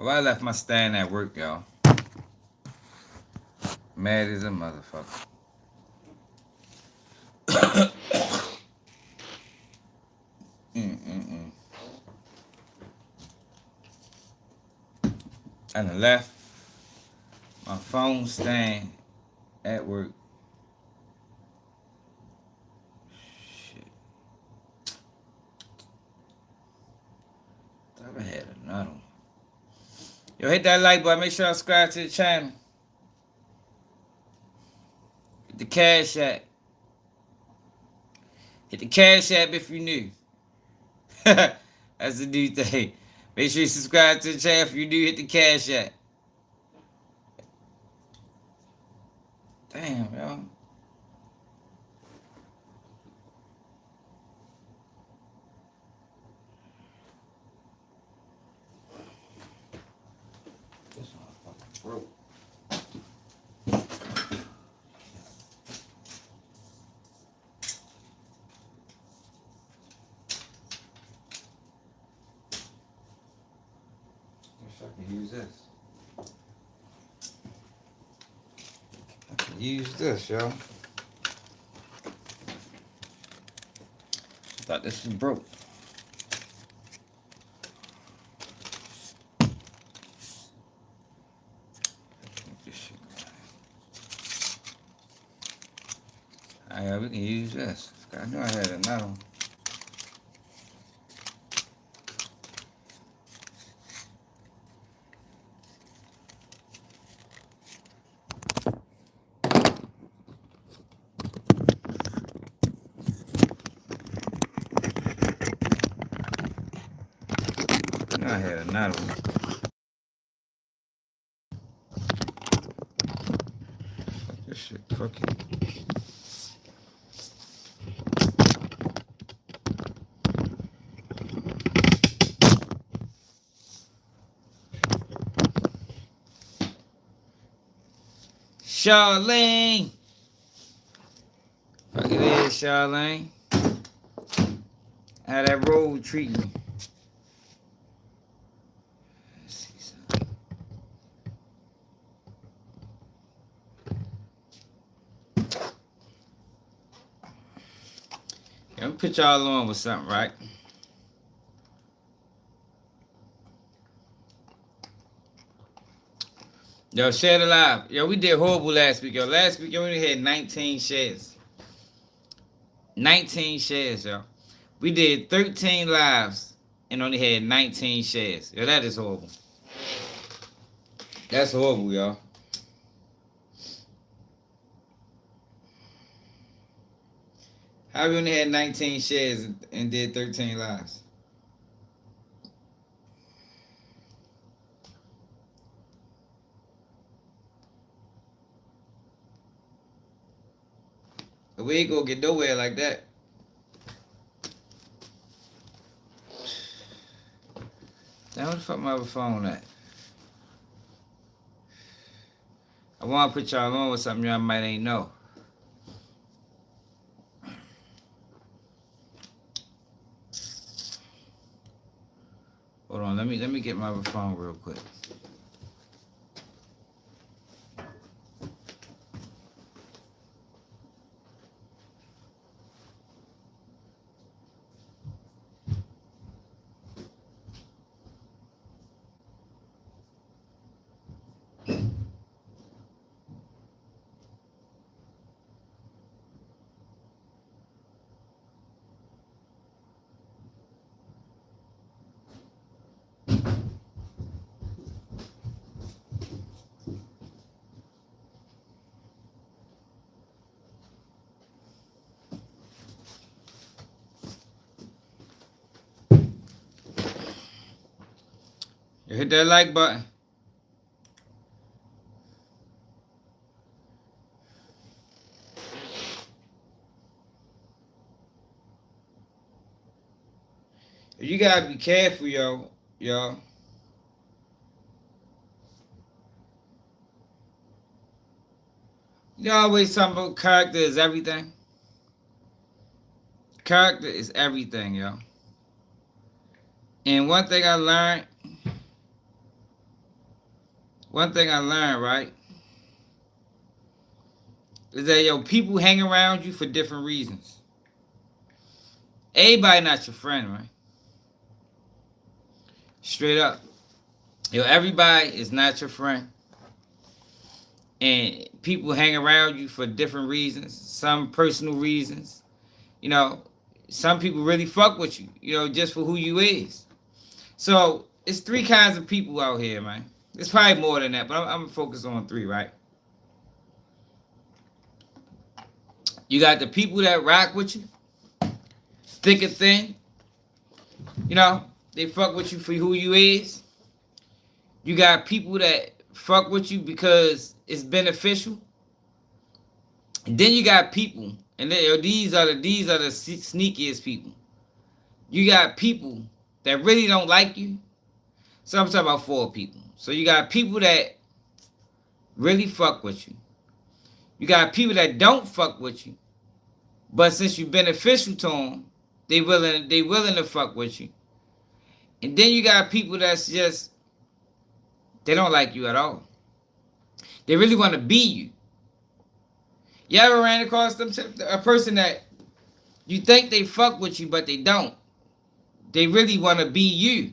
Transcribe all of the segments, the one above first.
Oh, I left my stand at work, y'all. Mad as a motherfucker. Mm-mm-mm. And I left my phone stand at work. Shit. Thought I had another one. Yo, hit that like button. Make sure I subscribe to the channel. Hit the cash app. Hit the cash app if you're new. That's the new thing. Make sure you subscribe to the channel if you're new. Hit the cash app. Damn, yo. This motherfucker broke. Wish I could use this. I can use this, yo. Thought this was broke. Alright, we can use this. I knew I had another one. I knew I had another one. This shit cooking. Charlene! Fuck it is, Charlene. How that road treat me? Let's see something. Let me put y'all on with something, right? Yo, share the live. Yo, we did horrible last week, yo. Last week, yo, we only had 19 shares. 19 shares, yo. We did 13 lives and only had 19 shares. Yo, that is horrible. That's horrible, y'all. How we only had 19 shares and did 13 lives? We ain't gonna get nowhere like that. Now, where the fuck my other phone at? I want to put y'all on with something y'all might ain't know. Hold on, let me get my other phone real quick. You hit that like button. You gotta be careful, y'all. You always talking about character is everything. Character is everything, yo. And one thing I learned, one thing I learned, right, is that, yo, people hang around you for different reasons. Everybody not your friend, right? Straight up. Yo, everybody is not your friend. And people hang around you for different reasons. Some personal reasons. You know, some people really fuck with you, you know, just for who you is. So, it's three kinds of people out here, man. It's probably more than that, but I'm going to focus on three, right? You got the people that rock with you, thick and thin. You know, they fuck with you for who you is. You got people that fuck with you because it's beneficial. And then you got people, and these are the sneakiest people. You got people that really don't like you. So I'm talking about four people. So you got people that really fuck with you. You got people that don't fuck with you, but since you're beneficial to them, they willing to fuck with you. And then you got people that's just, they don't like you at all. They really want to be you. You ever ran across a person that you think they fuck with you, but they don't? They really want to be you.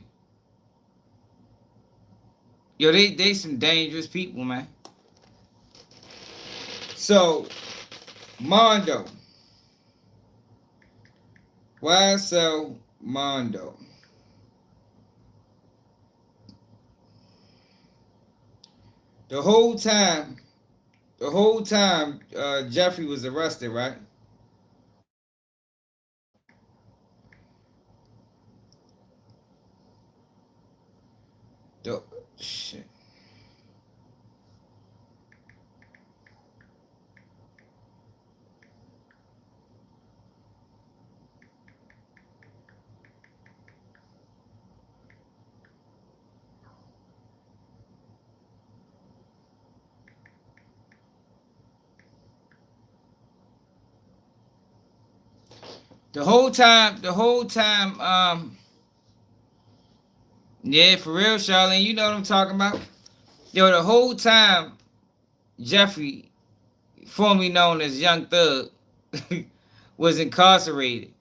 Yo, they some dangerous people, man. So, Mondo. Ysl Mondo. The whole time Jeffrey was arrested, right? Shit. The whole time, yeah, for real, Charlene, you know what I'm talking about? Yo, the whole time, Jeffrey, formerly known as Young Thug, was incarcerated,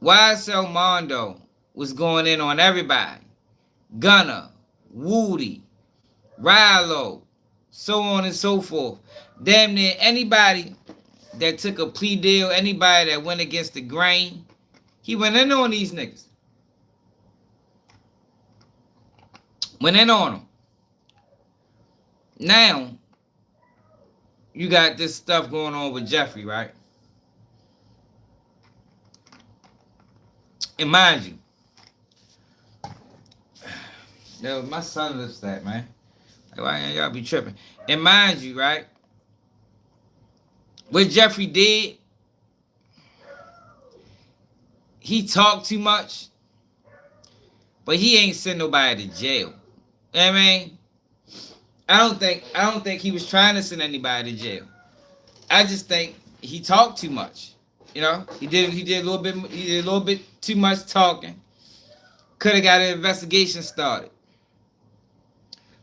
Ysl Mondo was going in on everybody. Gunna, Woody, Rilo, so on and so forth. Damn near anybody that took a plea deal, anybody that went against the grain, he went in on these niggas. Went in on them. Now, you got this stuff going on with Jeffrey, right? And mind you, yo, my son lives that, man. Like, why y'all be tripping? And mind you, right? What Jeffrey did, he talked too much, but he ain't send nobody to jail. You know what I mean? I don't think he was trying to send anybody to jail. I just think he talked too much. You know, he did a little bit too much talking. Could have got an investigation started.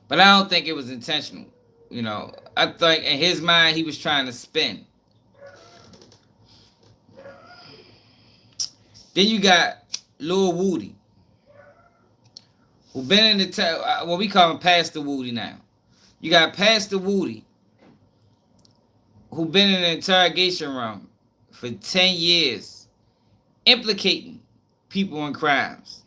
But I don't think it was intentional. You know, I think in his mind he was trying to spin. Then you got Lil Woody, who been in the what we call him Pastor Woody now. You got Pastor Woody, who been in an interrogation room for 10 years, implicating people in crimes.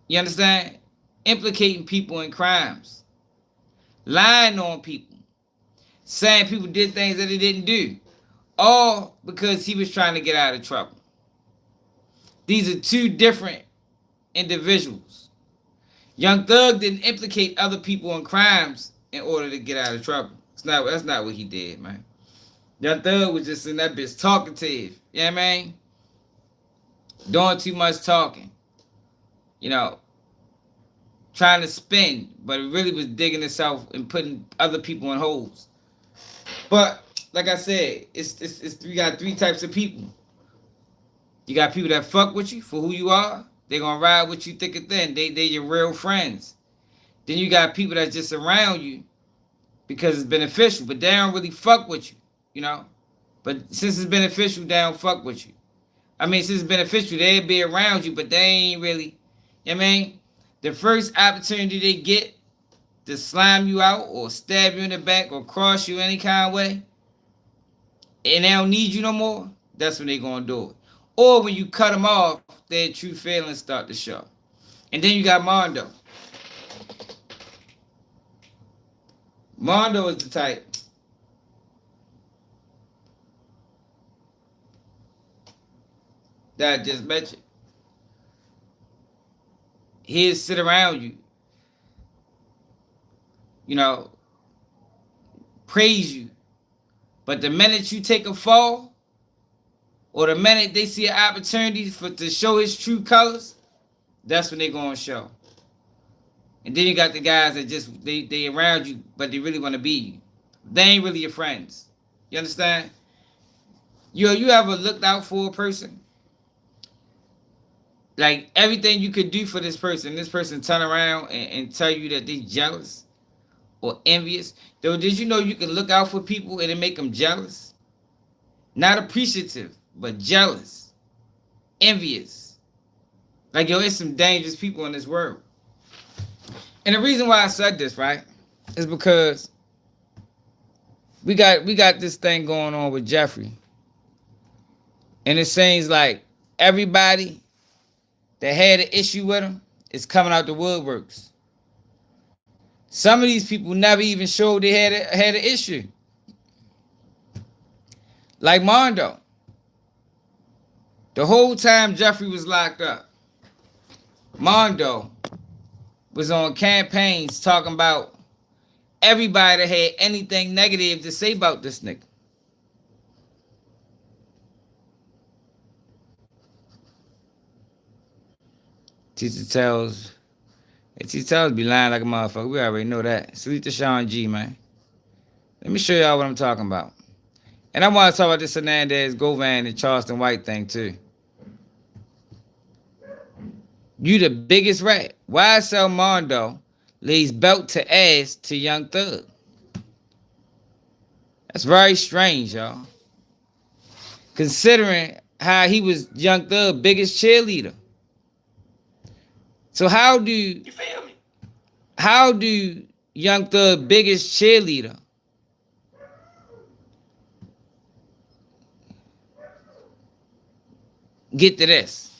You understand? Implicating people in crimes. Lying on people. Saying people did things that they didn't do. All because he was trying to get out of trouble. These are two different individuals. Young Thug didn't implicate other people in crimes in order to get out of trouble. That's not what he did, man. Young Thug was just in that bitch talkative. You know what I mean? Doing too much talking. You know, trying to spin, but it really was digging itself and putting other people in holes. But like I said, you got three types of people. You got people that fuck with you for who you are. They're gonna ride with you thick and thin. They your real friends. Then you got people that's just around you because it's beneficial, but they don't really fuck with you, you know. But since it's beneficial, they don't fuck with you. I mean, since it's beneficial, they'll be around you, but they ain't really, you know what I mean? The first opportunity they get to slime you out or stab you in the back or cross you any kind of way, and they don't need you no more, that's when they gonna do it. Or when you cut them off, their true feelings start to show. And then you got Mondo. Mondo is the type that I just mentioned. He'll sit around you, you know, praise you. But the minute you take a fall, or the minute they see an opportunity to show his true colors, that's when they're going to show. And then you got the guys that just, they around you, but they really want to be you. They ain't really your friends. You understand? You ever looked out for a person? Like, everything you could do for this person turn around and tell you that they jealous or envious. Though, did you know you can look out for people and it make them jealous? Not appreciative, but jealous, envious. Like, yo, it's some dangerous people in this world. And the reason why I said this, right, is because we got this thing going on with Jeffrey. And it seems like everybody that had an issue with him is coming out the woodworks. Some of these people never even showed they had an issue. Like Mondo. The whole time Jeffrey was locked up, Mondo was on campaigns talking about everybody that had anything negative to say about this nigga. Teacher tells be lying like a motherfucker. We already know that. Salute to Sean G, man. Let me show y'all what I'm talking about. And I want to talk about this Hernandez, Govan, and Charleston White thing, too. You the biggest rat. Ysl Mondo lays belt to ass to Young Thug. That's very strange, y'all. Considering how he was Young Thug's biggest cheerleader. So how do you feel me? How do Young Thug's biggest cheerleader get to this?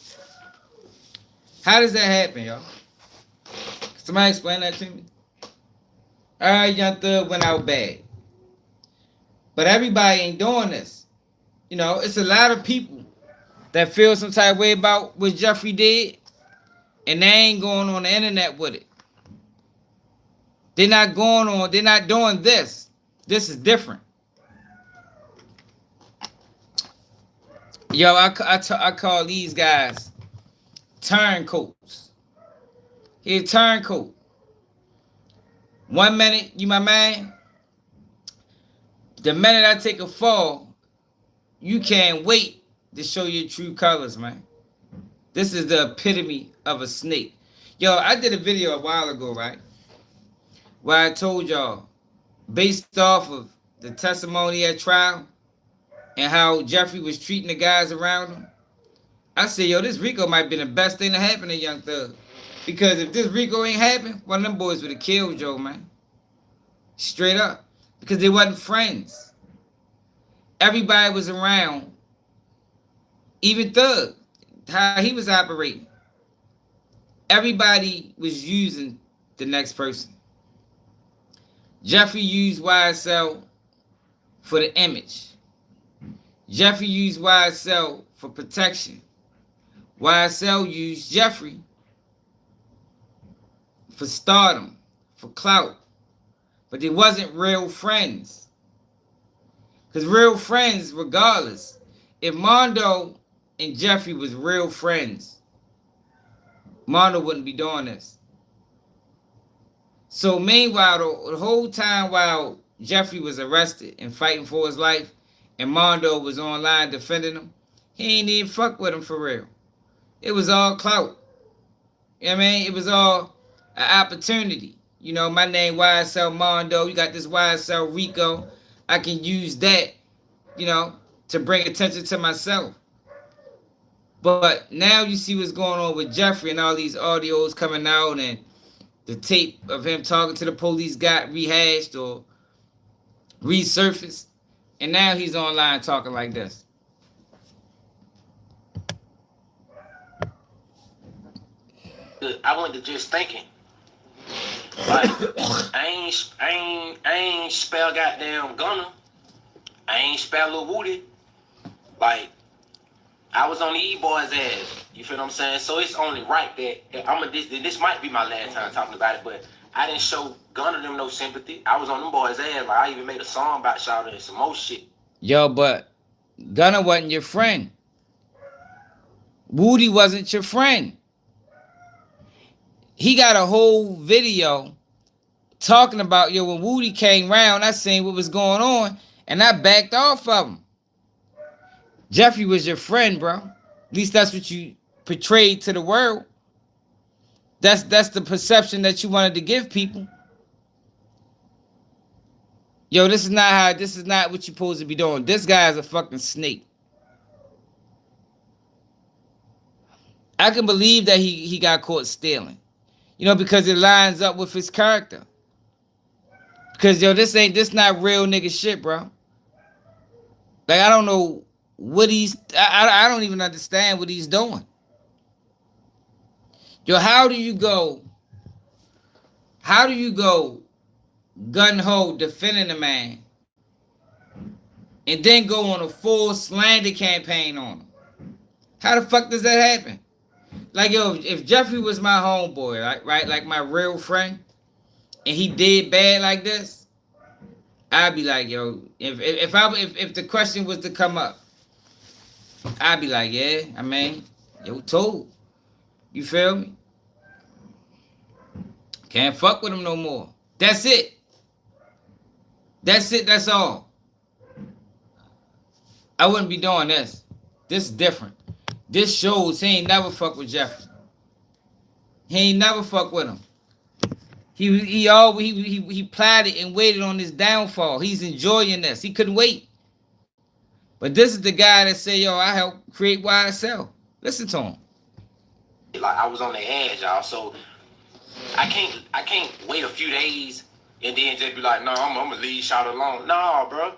How does that happen, y'all? Somebody explain that to me. All right, Young Thug went out bad. But everybody ain't doing this. You know, it's a lot of people that feel some type of way about what Jeffrey did, and they ain't going on the internet with it. They're not doing this. This is different. Yo, I call these guys turncoats. He's a turncoat. 1 minute, you my man. The minute I take a fall, you can't wait to show your true colors, man. This is the epitome of a snake. Yo, I did a video a while ago, right? Where I told y'all, based off of the testimony at trial and how Jeffrey was treating the guys around him, I said, yo, this RICO might be the best thing to happen to Young Thug. Because if this RICO ain't happened, one of them boys would have killed Joe, man. Straight up. Because they wasn't friends. Everybody was around. Even Thug, how he was operating. Everybody was using the next person. Jeffrey used YSL for the image. Jeffrey used YSL for protection. YSL used Jeffrey for stardom, for clout. But they wasn't real friends. Because real friends, regardless, if Mondo and Jeffrey was real friends, Mondo wouldn't be doing this. So meanwhile, the whole time while Jeffrey was arrested and fighting for his life, and Mondo was online defending him, he ain't even fuck with him for real. It was all clout. You know what I mean? It was all an opportunity. You know, my name Ysl Mondo. You got this Ysl RICCO. I can use that, you know, to bring attention to myself. But now you see what's going on with Jeffrey and all these audios coming out, and the tape of him talking to the police got rehashed or resurfaced. And now he's online talking like this. I went to just thinking, like, I ain't spell goddamn Gunner. I ain't spell Lil Woody. Like, I was on the E-Boy's ass. You feel what I'm saying? So it's only right that this might be my last time talking about it, but I didn't show Gunner them no sympathy. I was on them boys' ass. Like, I even made a song about shouting and some more shit. Yo, but Gunner wasn't your friend. Woody wasn't your friend. He got a whole video talking about, yo, when Woody came round, I seen what was going on, and I backed off of him. Jeffrey was your friend, bro. At least that's what you portrayed to the world. That's the perception that you wanted to give people. Yo, this is not what you're supposed to be doing. This guy is a fucking snake. I can believe that he got caught stealing. You know, because it lines up with his character. Because, yo, this not real nigga shit, bro. Like, I don't know what I don't even understand what he's doing. Yo, how do you go gun-ho defending a man and then go on a full slander campaign on him? How the fuck does that happen? Like, yo, if Jeffrey was my homeboy, right, like my real friend, and he did bad like this, I'd be like, yo, if the question was to come up, I'd be like, yeah, I mean, yo, told. You feel me? Can't fuck with him no more. That's it. That's it, that's all. I wouldn't be doing this. This is different. This shows he ain't never fuck with Jeffrey. He ain't never fuck with him. He plotted and waited on his downfall. He's enjoying this. He couldn't wait. But this is the guy that say, yo, I helped create YSL. Listen to him. Like, I was on the edge, y'all. So I can't wait a few days and then just be like, no, I'm gonna leave shout alone. No, bro.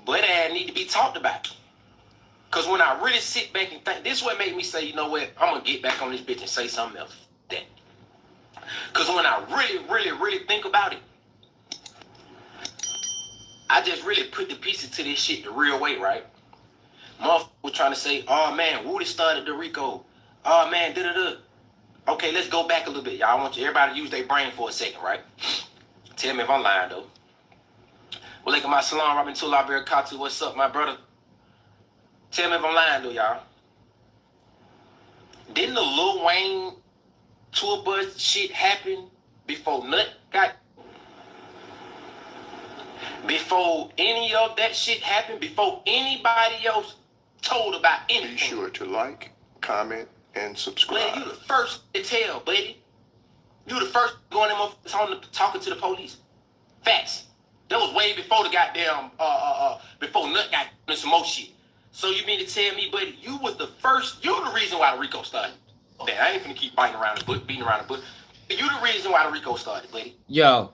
But that need to be talked about. Cause when I really sit back and think, this is what made me say, you know what, I'm gonna get back on this bitch and say something else. That. Cause when I really think about it, I just really put the pieces to this shit the real way, right? Motherfucker was trying to say, oh man, Woody started the RICO. Oh man, da-da-da. Okay, let's go back a little bit, y'all. I want everybody to use their brain for a second, right? Tell me if I'm lying, though. Well, look at my salon, Robin Tula Katu. What's up, my brother? Tell me if I'm lying, though, y'all. Didn't the Lil Wayne tour bus shit happen before Nut got... Before any of that shit happened, before anybody else told about anything? Be sure to like, comment, and subscribe. Buddy, you the first to tell, buddy. You the first going them talking to the police. Facts. That was way before the goddamn before Nut got into some more shit. So you mean to tell me, buddy, you was the first, you the reason why the RICO started. Okay, I ain't finna keep beating around the bush. You the reason why the RICO started, buddy. Yo,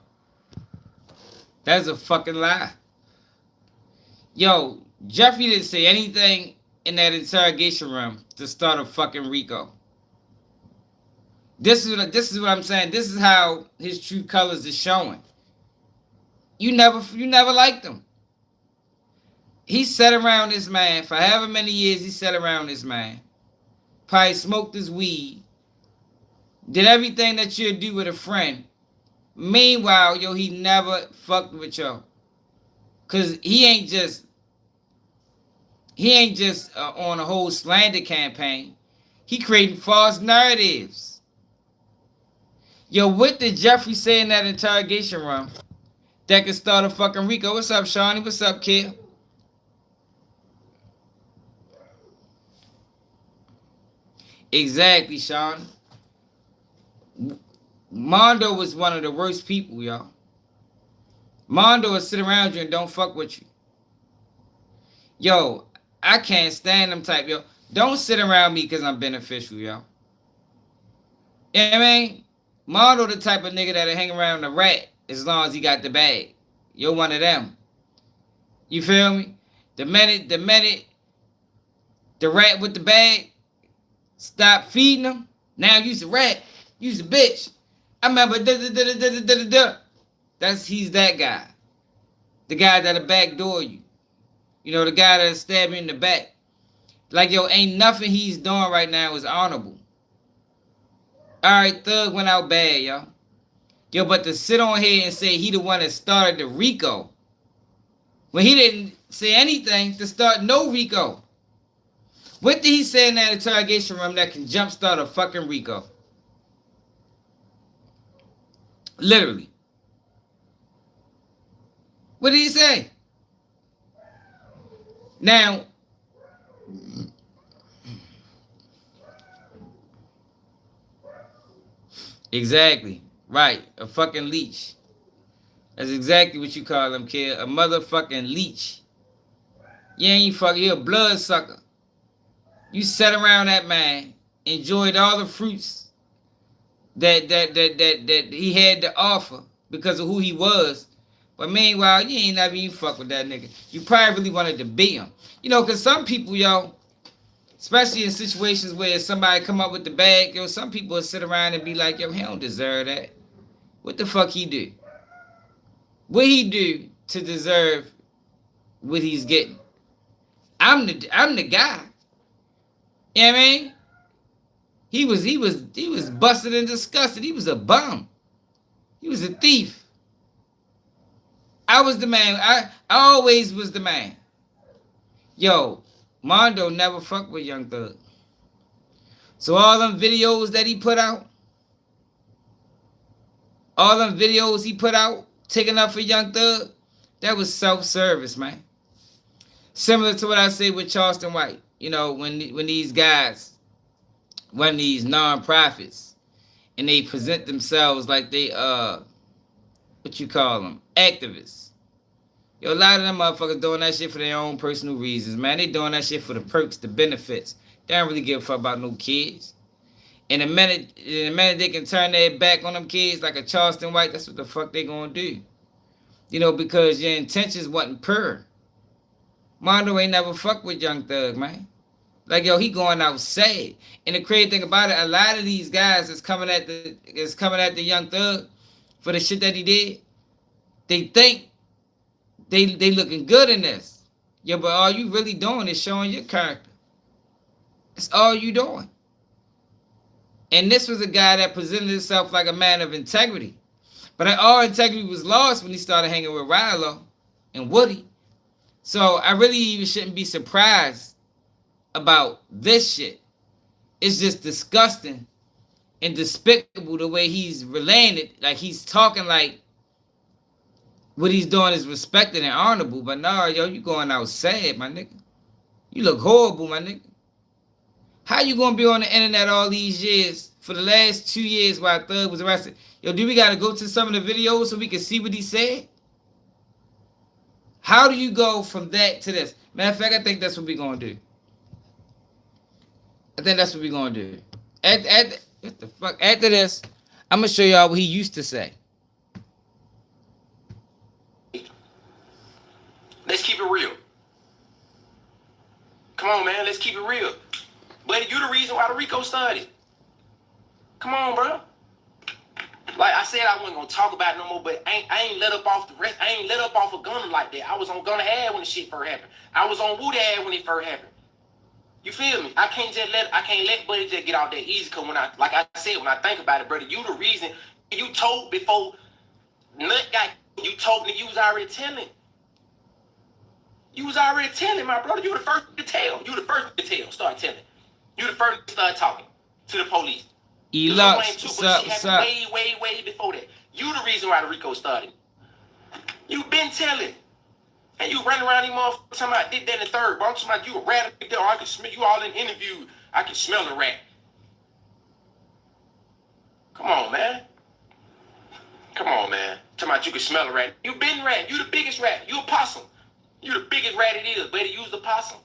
that's a fucking lie. Yo, Jeffrey didn't say anything in that interrogation room to start a fucking RICO. This is what I'm saying. This is how his true colors is showing. You never liked him. He sat around this man for however many years he sat around this man. Probably smoked his weed. Did everything that you'd do with a friend. Meanwhile, yo, he never fucked with yo. Cause he ain't just on a whole slander campaign. He creating false narratives. Yo, what did Jeffrey say in that interrogation room that could start a fucking RICO? What's up, Shawnee? What's up, kid? Exactly, Sean. Mondo was one of the worst people, y'all. Mondo will sit around you and don't fuck with you. Yo, I can't stand them type, yo. Don't sit around me because I'm beneficial, yo. You know what I mean? Mondo the type of nigga that'll hang around the rat as long as he got the bag. You're one of them. You feel me? The minute the rat with the bag stop feeding him, now you's a rat, you's a bitch. I remember he's that guy. The guy that'll backdoor you. You know, the guy that'll stab you in the back. Like, yo, ain't nothing he's doing right now is honorable. Alright, Thug went out bad, yo. Yo, but to sit on here and say he the one that started the RICO, when he didn't say anything to start no RICO. What did he say in that interrogation room that can jumpstart a fucking RICO? Literally. What did he say? Now, exactly. Right. A fucking leech. That's exactly what you call him, kid. A motherfucking leech. You ain't fucking, you a blood sucker. You sat around that man, enjoyed all the fruits that he had to offer because of who he was. But meanwhile, you ain't never even fuck with that nigga. You probably really wanted to beat him. You know, because some people, yo, especially in situations where somebody come up with the bag, yo, some people will sit around and be like, yo, he don't deserve that. What the fuck he do? What he do to deserve what he's getting? I'm the guy. You know what I mean? He was busted and disgusted. He was a bum. He was a thief. I was the man. I always was the man. Yo, Mondo never fucked with Young Thug. So all them videos that he put out, taking up for Young Thug, that was self-service, man. Similar to what I say with Charleston White. You know, when these guys run these non-profits and they present themselves like they what you call them, activists. Yo, a lot of them motherfuckers doing that shit for their own personal reasons, man. They doing that shit for the perks, the benefits. They don't really give a fuck about no kids. In a minute they can turn their back on them kids like a Charleston White, that's what the fuck they gonna do. You know, because your intentions wasn't pure. Mondo ain't never fucked with Young Thug, man. Like, yo, he going out sad. And the crazy thing about it, a lot of these guys is coming at the Young Thug for the shit that he did. They think they looking good in this. Yo, but all you really doing is showing your character. That's all you doing. And this was a guy that presented himself like a man of integrity. But all integrity was lost when he started hanging with Rilo and Woody. So I really even shouldn't be surprised about this shit. It's just disgusting and despicable the way he's relaying it. Like, he's talking like what he's doing is respected and honorable. But nah, yo, you going out sad, my nigga. You look horrible, my nigga. How you gonna be on the internet all these years, for the last 2 years while Thug was arrested? Yo, do we gotta go to some of the videos so we can see what he said? How do you go from that to this? Matter of fact, I think that's what we're gonna do. What the fuck? After this, I'm gonna show y'all what he used to say. Let's keep it real. Come on, man. Let's keep it real. But you the reason why the RICO started. Come on, bro. Like I said, I wasn't gonna talk about it no more, but I ain't let up off the rest. I ain't let up off of Gunna like that. I was on Gunna ad when the shit first happened. I was on Woody ad when it first happened. You feel me? I can't let Buddy just get out that easy. Cause when I said, when I think about it, brother, you the reason. You told before Nut got, you told me you was already telling. You was already telling, my brother. You were the first to tell. Start telling. You the first to start talking to the police. What's up? Way before that. You the reason why the RICO started. You been telling. And you running around these motherfuckers talking about did that in the third. But I'm talking about you a rat. I can smell you all in interview. I can smell the rat. Come on, man. Come on, man. Talking about you can smell a rat. You been rat. You the biggest rat. You a possum. You the biggest rat it is. Better use the possum.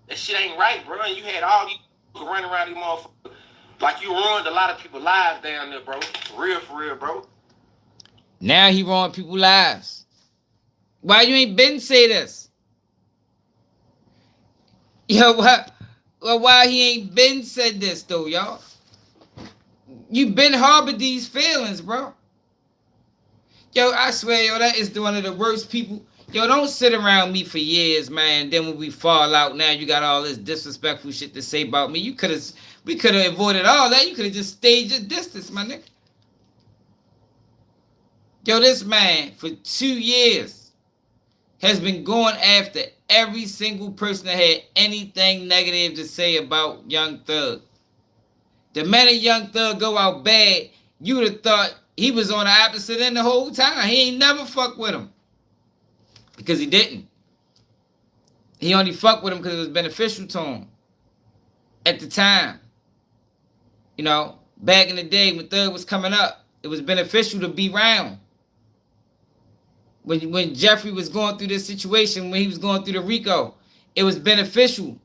That shit ain't right, bro. And you had all these running around these motherfuckers. Like you ruined a lot of people's lives down there, bro. For real, bro. Now he ruined people's lives. Why you ain't been say this? Yo, what? Well, why he ain't been said this though, y'all? You been harbored these feelings, bro. Yo, I swear, yo, that is one of the worst people. Yo, don't sit around me for years, man. Then when we fall out, now you got all this disrespectful shit to say about me. We could have avoided all that. You could have just stayed your distance, my nigga. Yo, this man for 2 years has been going after every single person that had anything negative to say about Young Thug. The minute Young Thug go out bad, you would have thought he was on the opposite end the whole time. He ain't never fucked with him. Because he didn't. He only fucked with him because it was beneficial to him. At the time. You know, back in the day when Thug was coming up, it was beneficial to be around. When Jeffrey was going through this situation, when he was going through the RICO, it was beneficial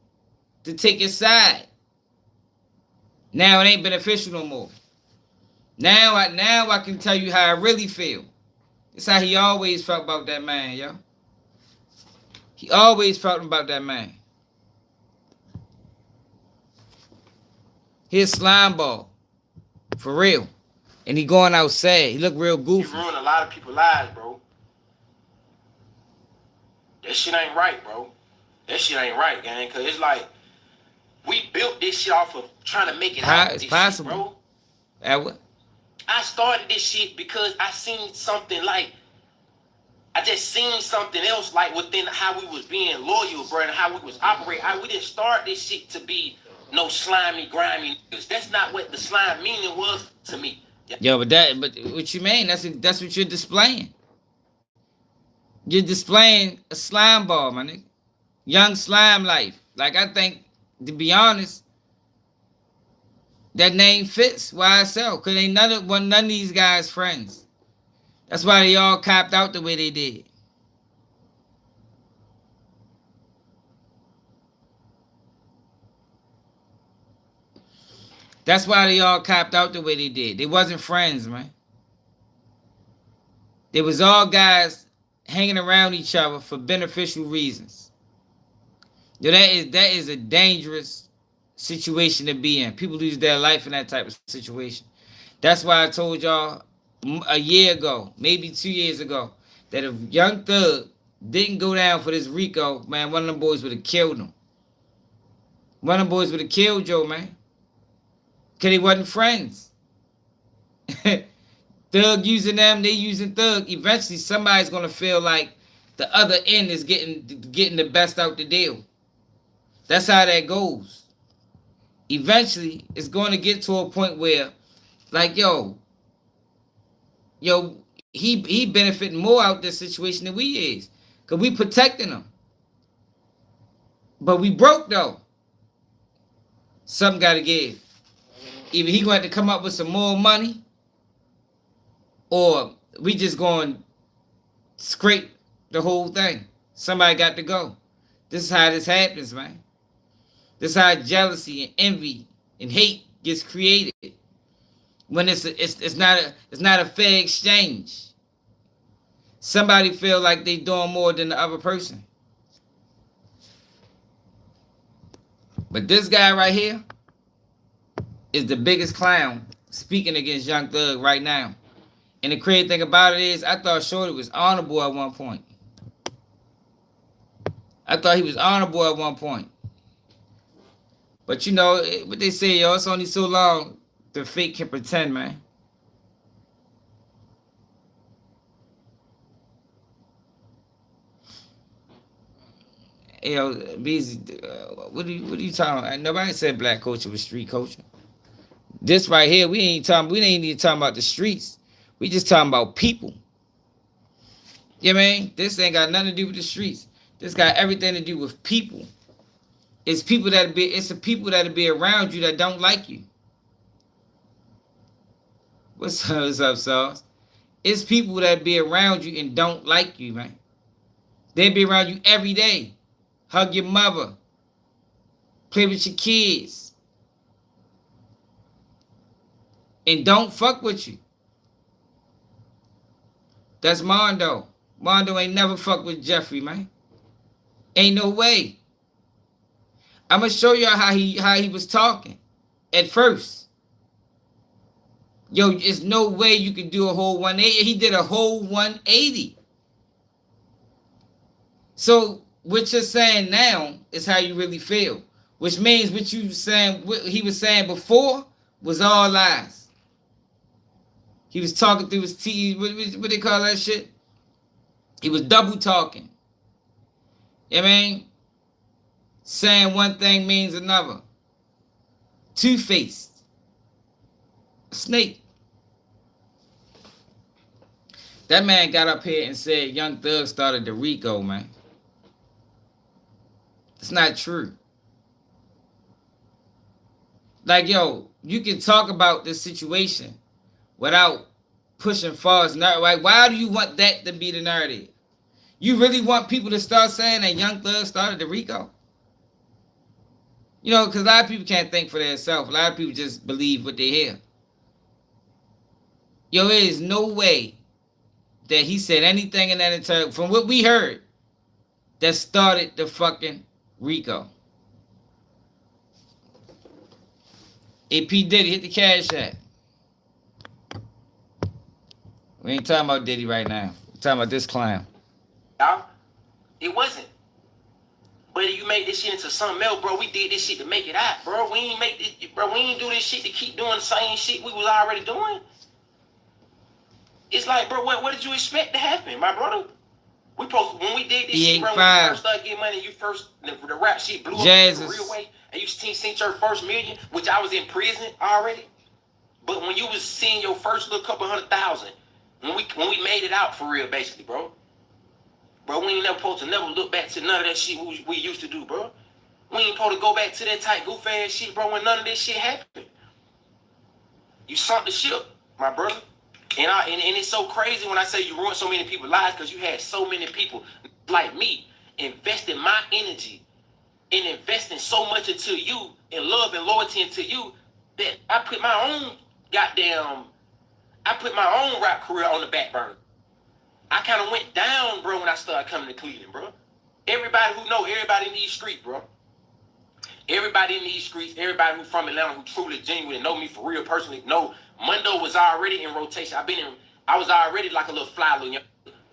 to take his side. Now it ain't beneficial no more. Now I can tell you how I really feel. It's how he always felt about that man, yo. He always felt about that man. His slime ball. For real. And he going outside. He look real goofy. You ruined a lot of people's lives, bro. That shit ain't right, bro. That shit ain't right, gang. Cause it's like we built this shit off of trying to make it out. It's possible, shit, bro. At what? I started this shit because I seen something like I just seen something else like within how we was being loyal, bro, and how we was operating. We didn't start this shit to be no slimy, grimy niggas. That's not what the slime meaning was to me. Yo, but what you mean? That's what you're displaying. You're displaying a slime ball, my nigga. Young slime life. Like, I think, to be honest, that name fits YSL. Because ain't none of these guys friends. That's why they all copped out the way they did. That's why they all copped out the way they did. They wasn't friends, man. They was all guys hanging around each other for beneficial reasons. Yo, that is a dangerous situation to be in. People lose their life in that type of situation. That's why I told y'all a year ago, maybe 2 years ago, that if Young Thug didn't go down for this RICO, man, one of them boys would have killed him. One of them boys would have killed Joe, man. Because they wasn't friends. Thug using them, they using Thug. Eventually, somebody's going to feel like the other end is getting the best out the deal. That's how that goes. Eventually, it's going to get to a point where, like, yo, he benefiting more out this situation than we is. Because we protecting him. But we broke, though. Something got to give. Either he going to have to come up with some more money, or we just going to scrape the whole thing. Somebody got to go. This is how this happens, man. This is how jealousy and envy and hate gets created. When it's not a fair exchange. Somebody feel like they doing more than the other person. But this guy right here is the biggest clown speaking against Young Thug right now. And the crazy thing about it is, I thought Shorty was honorable at one point. I thought he was honorable at one point. But you know, what they say, yo, it's only so long the fake can pretend, man. Yo, Beezy, what are you talking about? Nobody said black culture was street culture. This right here, we ain't even talking about the streets. We just talking about people. You know what I mean? This ain't got nothing to do with the streets. This got everything to do with people. It's the people that'll be around you that don't like you. What's up, Sauce? It's people that be around you and don't like you, man. They be around you every day. Hug your mother. Play with your kids. And don't fuck with you. That's Mondo. Mondo ain't never fuck with Jeffrey, man. Ain't no way. I'm gonna show y'all how he was talking at first. Yo, there's no way you can do a whole 180. He did a whole 180. So what you're saying now is how you really feel, which means what you saying, what he was saying before was all lies. He was talking through his teeth. What they call that shit? He was double talking. You know what I mean? Saying one thing means another. Two-faced. A snake. That man got up here and said Young Thug started the RICO, man. It's not true. Like, yo, you can talk about this situation without pushing false narrative. Like, why do you want that to be the narrative? You really want people to start saying that Young Thug started the RICO? You know, because a lot of people can't think for themselves. A lot of people just believe what they hear. Yo, there is no way that he said anything in that entire, from what we heard, that started the fucking RICO. Hey, P. Diddy, hit the cash app. We ain't talking about Diddy right now. We're talking about this clown. Y'all, it wasn't. But you made this shit into something else, bro. We did this shit to make it out, bro. We ain't make this, bro. We ain't do this shit to keep doing the same shit we was already doing. It's like, bro, what did you expect to happen, my brother? We supposed, when we did this shit, bro, when you first started getting money, you first, the rap shit blew up in the real way, and you seen your first million, which I was in prison already. But when you was seeing your first little couple 100,000, when we made it out for real, basically, bro. Bro, we ain't never supposed to never look back to none of that shit we used to do, bro. We ain't supposed to go back to that tight goof ass shit, bro, when none of this shit happened. You sunk the ship, my brother. And it's so crazy when I say you ruined so many people's lives, because you had so many people like me investing my energy and investing so much into you and love and loyalty into you that I put my own rap career on the back burner. I kind of went down, bro, when I started coming to Cleveland, bro. Everybody who know, everybody in these streets, bro. Everybody in these streets, everybody who from Atlanta who truly genuine and know me for real personally, know Mondo was already in rotation. I was already like a little fly little young.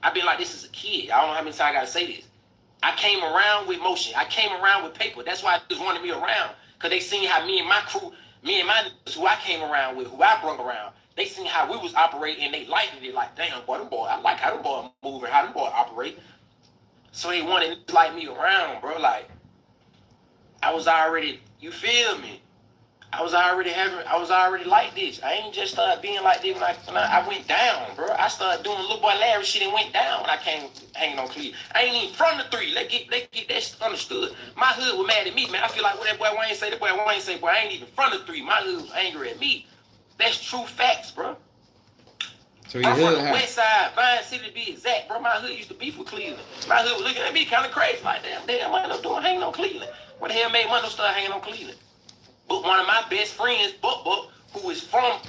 I've been like this as a kid. I don't know how many times I gotta say this. I came around with motion. I came around with paper. That's why they just wanted me around. Because they seen how me and my crew, me and my niggas who I came around with, who I brung around, they seen how we was operating and they liked it. Like, damn, boy, them boy, I like how them boy move and how them boy operate. So they wanted to like me around, bro. Like, I was already, you feel me? I was already like this. I ain't just started being like this when I went down, bro. I started doing little boy Larry shit and went down when I came hanging on Cleveland. I ain't even from the three. Let's get that shit understood. My hood was mad at me, man. I feel like what that boy Wayne say, boy, I ain't even from the three. My hood was angry at me. That's true facts, bro. So I'm from the west side, Vine City to be exact, bro. My hood used to beef with Cleveland. My hood was looking at me kind of crazy, like, damn, what I'm doing hanging on Cleveland? What the hell made Mondo start hanging on Cleveland? But one of my best friends, Buck, who is from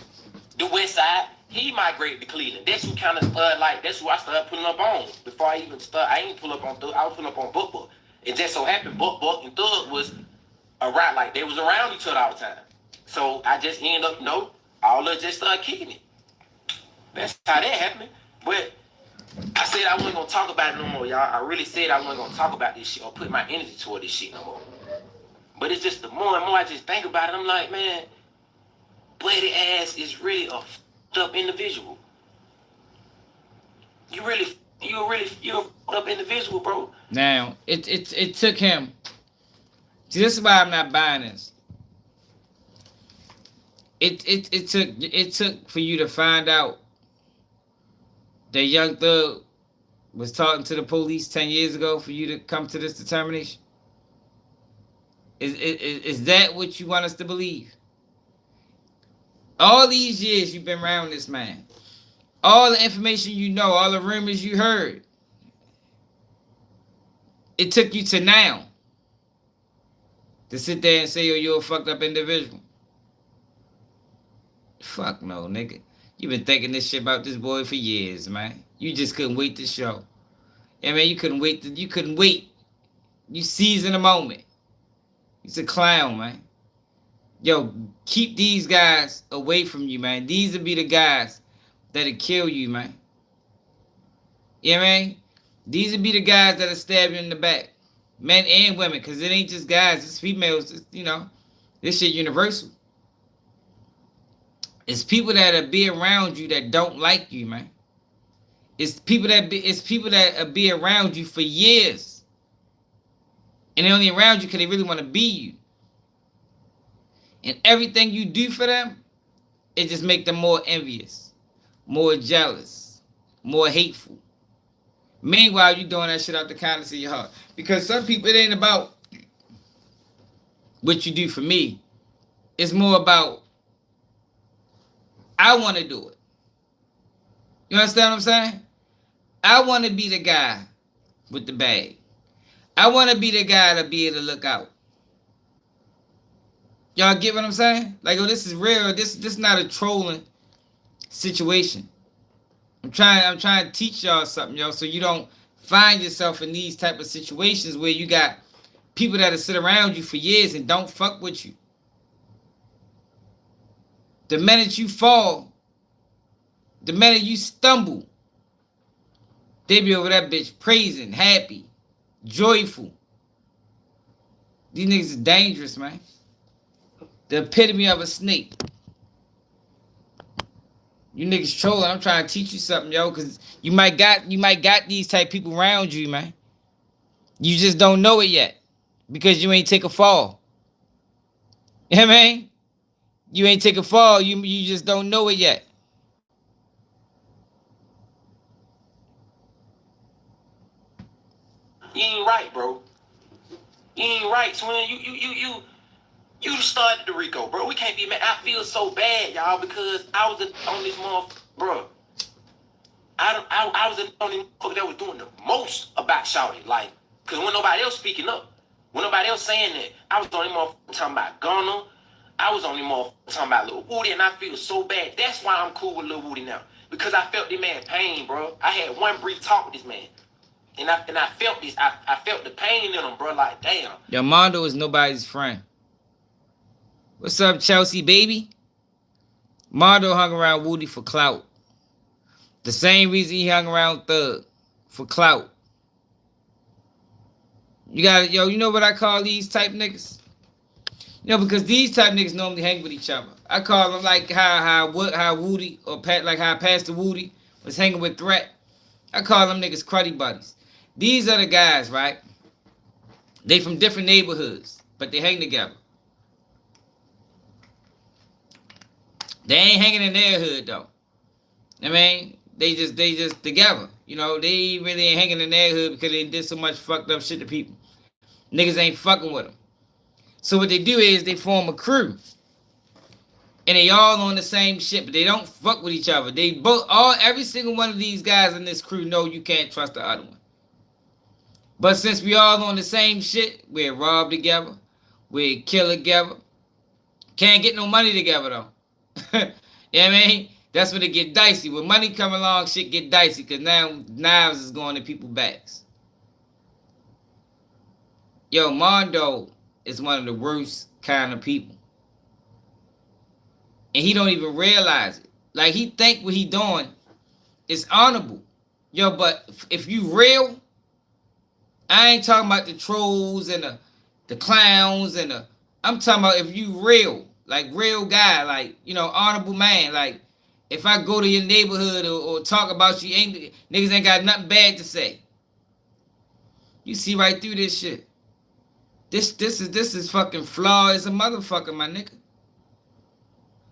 the west side, he migrated to Cleveland. That's who kind of started, like, that's who I started pulling up on. Before I even started, I ain't pull up on Thug, I was pulling up on Buck. It just so happened Buck and Thug was around, like, they was around each other all the time. So I just ended up, all of us just started kicking it. That's how that happened. But I said I wasn't going to talk about it no more, y'all. I really said I wasn't going to talk about this shit or put my energy toward this shit no more. But it's just the more and more I just think about it, I'm like, man, Buddy ass is really a f***ed up individual. You're a f***ed up individual, bro. Now, it took him. See, this is why I'm not buying this. It took for you to find out that Young Thug was talking to the police 10 years ago for you to come to this determination? Is that what you want us to believe? All these years you've been around this man. all the information you know, all the rumors you heard, it took you to now to sit there and say, yo, you're a fucked up individual. Fuck no, nigga. You been thinking this shit about this boy for years, man. You just couldn't wait to show. Yeah, man, you couldn't wait. You couldn't wait. You seizing the moment. He's a clown, man. Yo, keep these guys away from you, man. These will be the guys that'll kill you, man. You know what I mean? These will be the guys that'll stab you in the back. Men and women, because it ain't just guys, it's females. It's, you know, this shit universal. It's people that'll be around you that don't like you, man. It's people that be around you for years. And they're only around you because they really want to be you. And everything you do for them, it just make them more envious, more jealous, more hateful. Meanwhile, you doing that shit out the kindness of your heart. Because some people, it ain't about what you do for me. It's more about, I want to do it. You understand what I'm saying? I want to be the guy with the bag. I want to be the guy to be able to look out. Y'all get what I'm saying? Like, oh, this is real. This not a trolling situation. I'm trying to teach y'all something, y'all, so you don't find yourself in these type of situations where you got people that'll sit around you for years and don't fuck with you. The minute you fall, the minute you stumble, they be over that bitch praising, happy, joyful. These niggas is dangerous, man. The epitome of a snake. You niggas trolling. I'm trying to teach you something, yo, because you might got these type people around you, man. You just don't know it yet because you ain't take a fall. You know what I mean? You ain't take a fall. You just don't know it yet. You ain't right, bro. You ain't right, twin. You started the RICO, bro. We can't be mad. I feel so bad, y'all, because I was on this motherfucker, bro. I was the only motherfucker that was doing the most about shouting, like, cause when nobody else speaking up, when nobody else saying that, I was the only motherfucker talking about Gunna. I was the only motherfucker talking about Lil Woody, and I feel so bad. That's why I'm cool with Lil Woody now, because I felt this man pain, bro. I had one brief talk with this man. And I felt this. I felt the pain in him, bro. Like, damn. Yo, Mondo is nobody's friend. What's up, Chelsea, baby? Mondo hung around Woody for clout. The same reason he hung around Thug, for clout. You know what I call these type niggas? You know, because these type niggas normally hang with each other. I call them like how Woody, or like how Pastor Woody was hanging with Threat. I call them niggas cruddy buddies. These are the guys, right? They from different neighborhoods, but they hang together. They ain't hanging in their hood, though. I mean, they just together. You know, they really ain't hanging in their hood because they did so much fucked up shit to people. Niggas ain't fucking with them. So what they do is they form a crew. And they all on the same shit, but they don't fuck with each other. They both, every single one of these guys in this crew know you can't trust the other one. But since we all on the same shit, we're robbed together, we're kill together. Can't get no money together though. You know what I mean? That's when it get dicey. When money come along, shit get dicey because now knives is going to people's backs. Yo, Mondo is one of the worst kind of people. And he don't even realize it. Like, he think what he doing is honorable. Yo, but if you real, I ain't talking about the trolls and the clowns and I'm talking about if you real, like real guy, like, you know, honorable man. Like, if I go to your neighborhood or talk about you, niggas ain't got nothing bad to say. You see right through this shit. This is fucking flawed as a motherfucker, my nigga.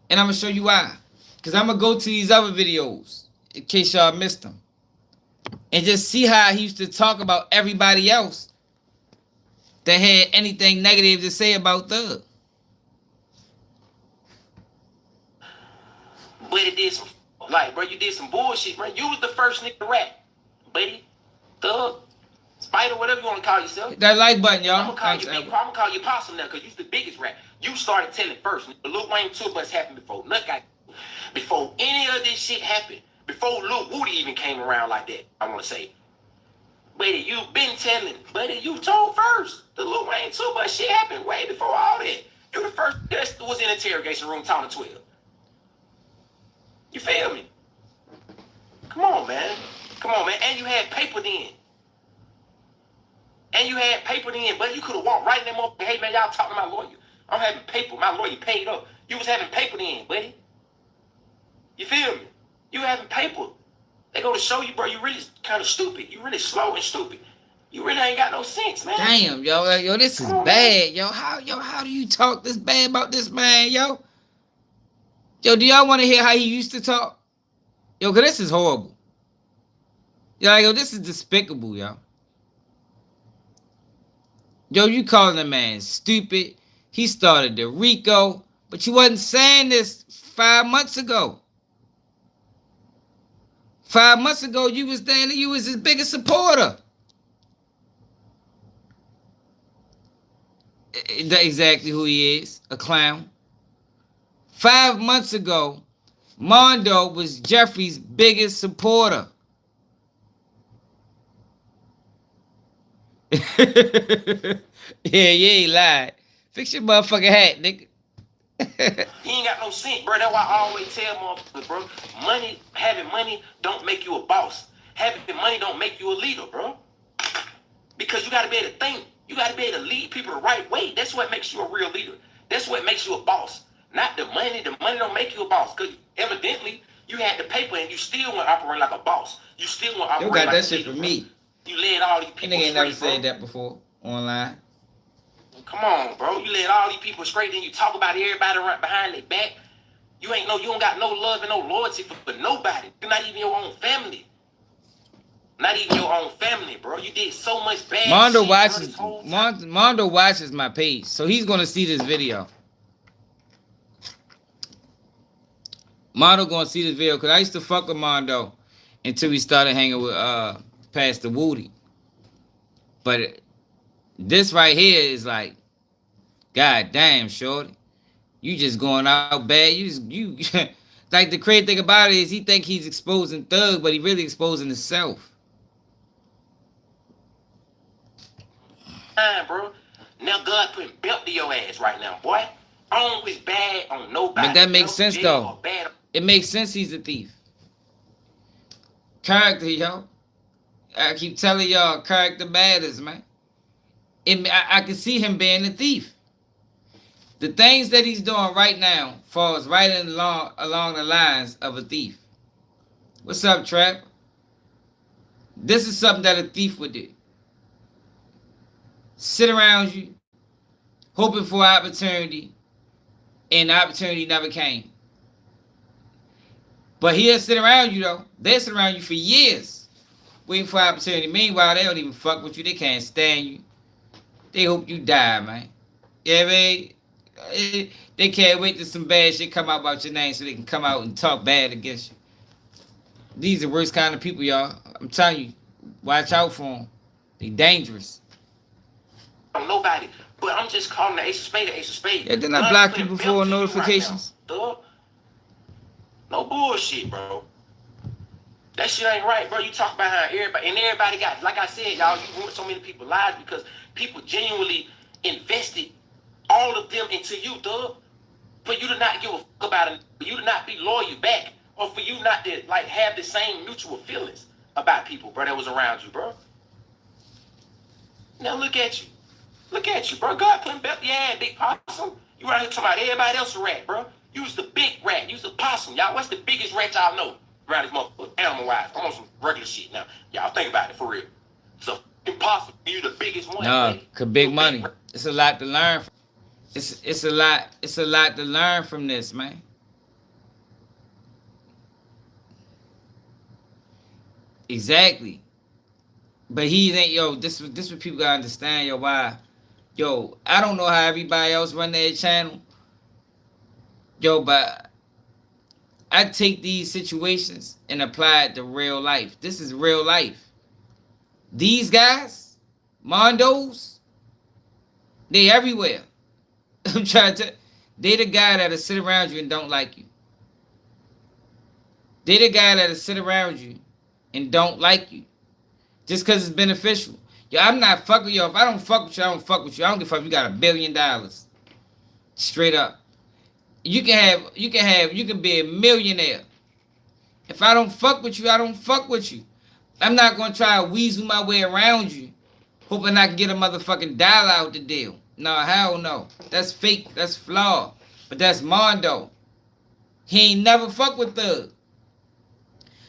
And I'm gonna show you why. Cause I'm gonna go to these other videos in case y'all missed them. And just see how he used to talk about everybody else that had anything negative to say about Thug. But it did some Like, bro, you did some bullshit, bro. You was the first nigga to rap, buddy. Thug, Spider, whatever you want to call yourself. Hit that like button, y'all. I'm gonna call you Possum now, cause you the biggest rap. You started telling first. Lil Wayne tour bus happened before Nut got, before any of this shit happened. Before Lil Woody even came around like that. I want to say, buddy, you been telling, buddy. You told first. The Lil Wayne tour bus shit happened way before all that. You the first that was in the interrogation room talking to 12. You feel me? Come on, man. Come on, man. And you had paper then. But you could have walked right in that motherfucker. Hey, man, y'all talking to my lawyer. I'm having paper. My lawyer paid up. You was having paper then, buddy. You feel me? You having paper. They go to show you, bro, you really kind of stupid. You really slow and stupid. You really ain't got no sense, man. Damn, yo, this is bad, yo. How do you talk this bad about this man, yo? Yo, do y'all want to hear how he used to talk? Yo, cause this is horrible. Yo, this is despicable, yo. Yo, you calling a man stupid. He started the RICO, but you wasn't saying this 5 months ago. 5 months ago, you was saying that you was his biggest supporter. That's exactly who he is, a clown. 5 months ago, Mondo was Jeffrey's biggest supporter. Yeah, you ain't lied. Fix your motherfucking hat, nigga. You ain't got no sense, bro. That's why I always tell motherfuckers, bro. Having money don't make you a boss. Having money don't make you a leader, bro. Because you got to be able to think. You got to be able to lead people the right way. That's what makes you a real leader. That's what makes you a boss. Not the money. The money don't make you a boss. Because evidently, you had the paper and you still want to operate like a boss. You still want to operate like like that shit for me. You led all these people Nigga ain't never straight, said that before online. Come on, bro. You led all these people straight, and you talk about everybody right behind their back. You don't got no love and no loyalty for nobody. You're not even your own family. Not even your own family, bro. You did so much bad shit. Mondo watches my page, so he's gonna see this video. Mondo gonna see this video because I used to fuck with Mondo until we started hanging with Pastor Woody. But this right here is like, God damn, shorty, you just going out bad. You like, the crazy thing about it is he think he's exposing Thug, but he really exposing himself. Bro. Now God putting belt to your ass right now, boy. I don't wish bad on nobody. But that makes sense though. It makes sense he's a thief. Character, yo. I keep telling y'all, character matters, man. I can see him being a thief. The things that he's doing right now falls right along the lines of a thief. What's up, Trap? This is something that a thief would do. Sit around you, hoping for an opportunity, and the opportunity never came. But he'll sit around you, though. They'll sit around you for years, waiting for an opportunity. Meanwhile, they don't even fuck with you. They can't stand you. They hope you die, man. Yeah, man. They can't wait till some bad shit come out about your name so they can come out and talk bad against you. These are the worst kind of people, y'all. I'm telling you, watch out for them. They dangerous. Nobody, but I'm just calling the ace of spade. Yeah, didn't I block you before notifications? Right no bullshit, bro. That shit ain't right, bro. You talk about how everybody got, like I said, y'all, you ruined so many people's lives because people genuinely invested all of them into you, dog. For you to not give a fuck about it, for you to not be loyal back, or for you not to like have the same mutual feelings about people, bro, that was around you, bro. Now look at you. Look at you, bro. God putting belt, yeah, big possum. You out here talking about everybody else a rat, bro. You was the big rat. You was the possum. Y'all, what's the biggest rat y'all know around this motherfucker? Animal-wise. I'm on some regular shit now. Y'all think about it for real. So impossible. You the biggest one. No, cause big money. It's a lot to learn. It's a lot to learn from this, man. Exactly. But he ain't, yo, this what people gotta understand, yo, why. Yo, I don't know how everybody else run their channel. Yo, but I take these situations and apply it to real life. This is real life. These guys, Mondos, they everywhere. I'm trying to. They the guy that'll sit around you and don't like you. They the guy that'll sit around you and don't like you just because it's beneficial. Yo, I'm not fucking with you. If I don't fuck with you, I don't fuck with you. I don't give a fuck if you got $1 billion. Straight up. You can be a millionaire. If I don't fuck with you, I don't fuck with you. I'm not gonna try to weasel my way around you, hoping I can get a motherfucking dollar out the deal. No, hell no. That's fake. That's flawed. But that's Mondo. He ain't never fuck with Thug.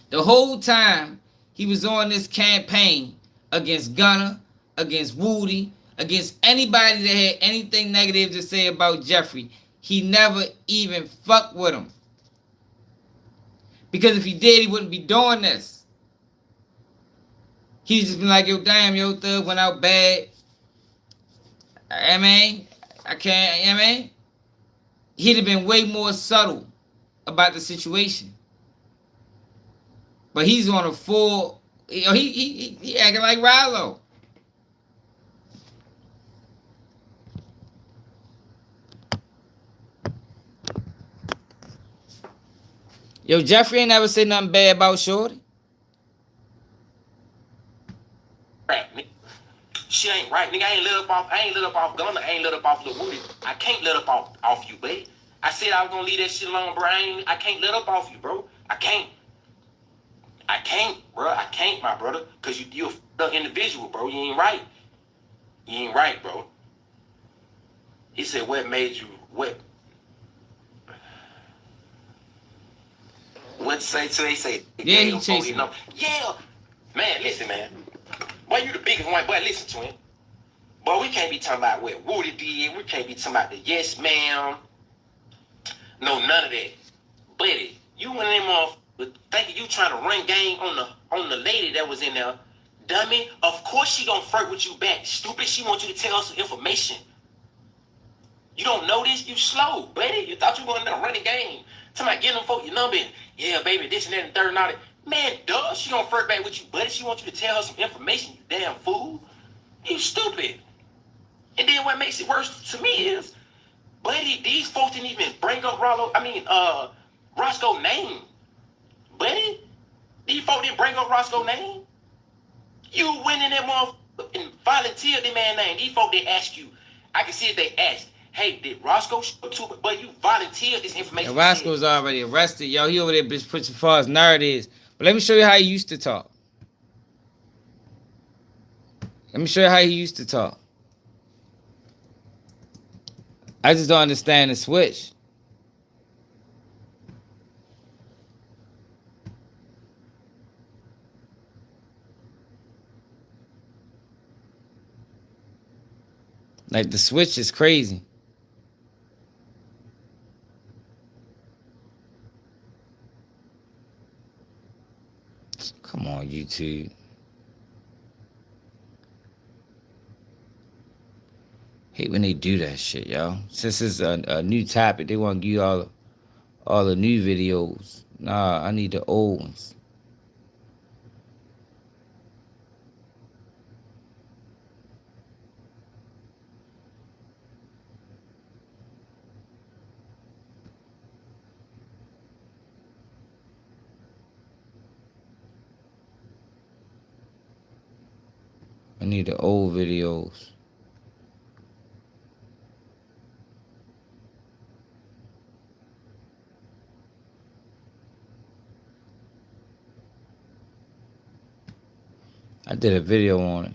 The whole time he was on this campaign against Gunna, against Woody, against anybody that had anything negative to say about Jeffrey, he never even fucked with him. Because if he did, he wouldn't be doing this. He'd just been like, yo, damn, yo, Thug went out bad. I mean, I can't, I mean, he'd have been way more subtle about the situation. But he's on a full, you know, he acting like Rilo. Yo, Jeffrey ain't never said nothing bad about Shorty. Right, nigga. She ain't right, nigga. I ain't lit up off Gunna. I ain't lit up off Lil Woody. I can't lit up off you, babe. I said I was gonna leave that shit alone, bro. I can't lit up off you, bro. I can't, bro. I can't, my brother. Cause you a f***ed individual, bro. You ain't right. You ain't right, bro. He said, what made you, what say to they say? Yeah, he chasing. Yeah. Man, listen, man. Boy, you the biggest one. Boy, listen to him. Boy, we can't be talking about what Woody did. We can't be talking about the yes, ma'am. No, none of that. Buddy, you went in off thinking you trying to run game on the lady that was in there. Dummy, of course she gonna flirt with you back. Stupid, she wants you to tell us some information. You don't know this? You slow, buddy. You thought you were in there running game. Somebody getting them folk your number. Yeah, baby, this and that and third and all that. Man, duh, she gonna flirt back with you, buddy. She wants you to tell her some information, you damn fool. You stupid. And then what makes it worse to me is, buddy, these folks didn't even bring up Roscoe's name. Buddy, these folks didn't bring up Roscoe's name. You went in that motherfucker and volunteered the man's name. These folks didn't ask you. I can see if they asked, hey, did Roscoe show to, but you volunteered this information. And Roscoe's already arrested. Yo, he over there bitch pushing far as narratives. But let me show you how he used to talk. Let me show you how he used to talk. I just don't understand the switch. Like, the switch is crazy. Come on, YouTube. Hate when they do that shit, y'all. Since it's a new topic, they want to give you all the new videos. Nah, I need the old ones. I need the old videos. I did a video on it.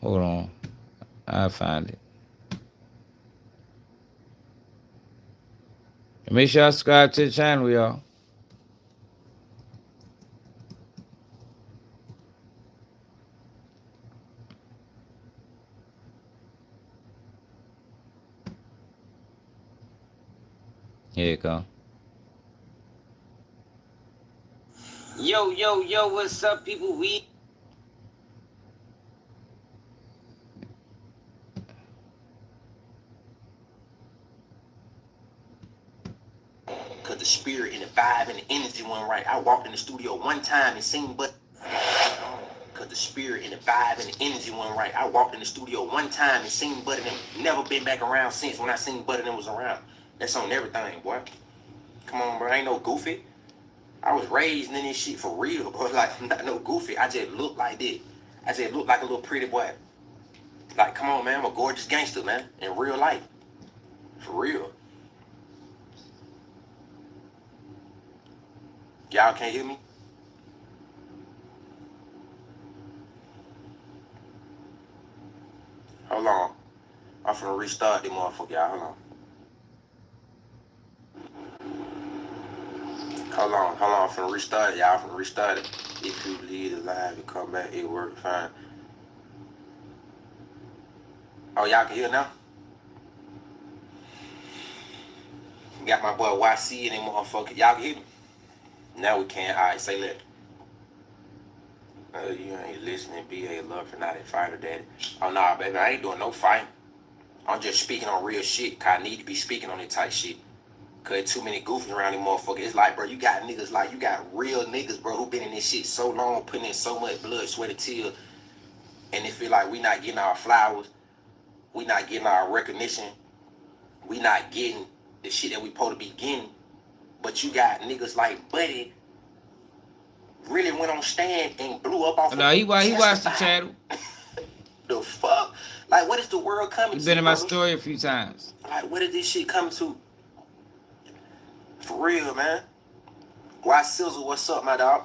Hold on. I'll find it. And make sure y'all subscribe to the channel, y'all. Here you go. Yo, what's up, people? the spirit and the vibe and the energy wasn't right. I walked in the studio one time and seen but because the spirit and the vibe and the energy wasn't right. I walked in the studio one time and seen Bud and them. Never been back around since when I seen Bud and them was around. That's on everything, boy. Come on, bro. I ain't no goofy. I was raised in this shit for real, bro. Like, I'm not no goofy. I just look like this. I just look like a little pretty boy. Like, come on, man. I'm a gorgeous gangster, man. In real life. For real. Y'all can't hear me? Hold on. I'm finna restart this motherfucker, y'all. Hold on. I'm finna restart it, y'all. I'm finna restart it. If you leave the live and come back, it work fine. Oh, y'all can hear now? Got my boy YC in that motherfucker. Y'all can hear me? Now we can. Alright, say that. You ain't listening, B.A. love for not a fighter, daddy. Oh, nah, baby, I ain't doing no fighting. I'm just speaking on real shit, cause I need to be speaking on that type shit. Cause too many goofies around these motherfuckers. It's like, bro, you got niggas like, you got real niggas, bro, who been in this shit so long, putting in so much blood, sweat, and tears, and they feel like we not getting our flowers, we not getting our recognition, we not getting the shit that we supposed to be getting. But you got niggas like Buddy really went on stand and blew up off. No, he watched the channel. The fuck? Like, what is the world coming to? You've been in my story a few times. Like, what is this shit coming to? For real, man. Why Sizzle, what's up, my dog?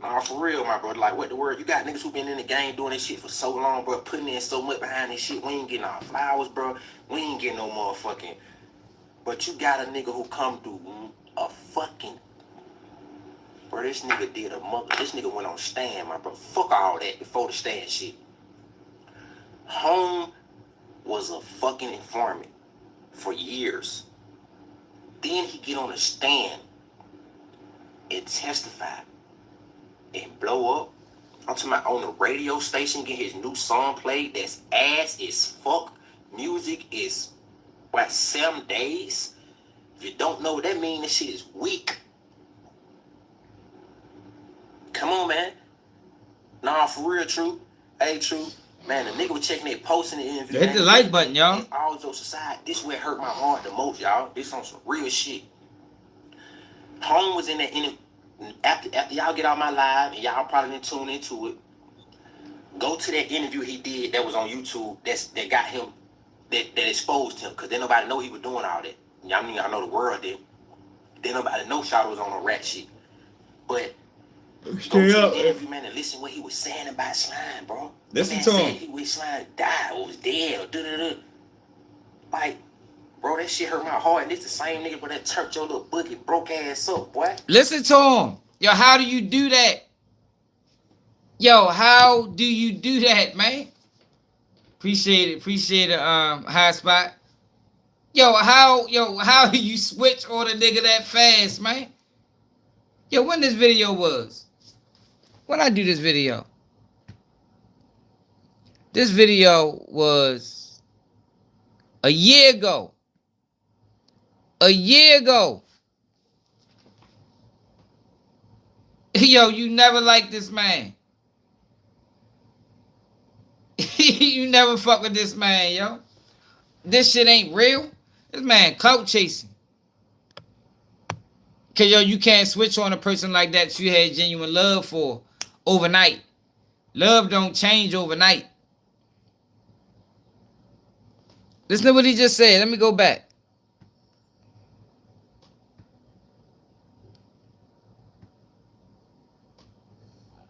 Nah, for real, my brother. Like, what the word? You got niggas who been in the game doing this shit for so long, bro, putting in so much behind this shit. We ain't getting our flowers, bro. We ain't getting no motherfucking. But you got a nigga who come through a fucking. Bro, this nigga did a mother. This nigga went on stand, my bro. Fuck all that before the stand shit. Home was a fucking informant for years. Then he get on the stand and testify and blow up. I'm talking about on the radio station, get his new song played. That's ass as fuck. Music is what, 7 days? If you don't know what that means, this shit is weak. Come on, man. Nah, for real, True. Hey, True. Man, the nigga was checking that post in the interview. Hit the like button, y'all. All jokes aside, this where it hurt my heart the most, y'all. This on some real shit. Home was in that interview. After y'all get out my live, and y'all probably didn't tune into it, go to that interview he did that was on YouTube that got him, that exposed him, because then nobody know he was doing all that. Y'all mean, I know the world did. Then nobody know Shadow was on a rat shit. But go to the interview, man, and listen what he was saying about Slime, bro. Listen to him. He was Slime died or was dead or da-da-da. Like, bro, that shit hurt my heart. And this the same nigga for that church your little boogie broke ass up, boy. Listen to him. Yo, how do you do that? Yo, how do you do that, man? Appreciate it, high spot. Yo, how do you switch on a nigga that fast, man? Yo, when this video was? When I do this video? This video was a year ago. A year ago. Yo, you never liked this man. You never fuck with this man, yo. This shit ain't real. This man clout chasing. Cause yo, you can't switch on a person like that you had genuine love for overnight. Love don't change overnight. Listen to what he just said. Let me go back.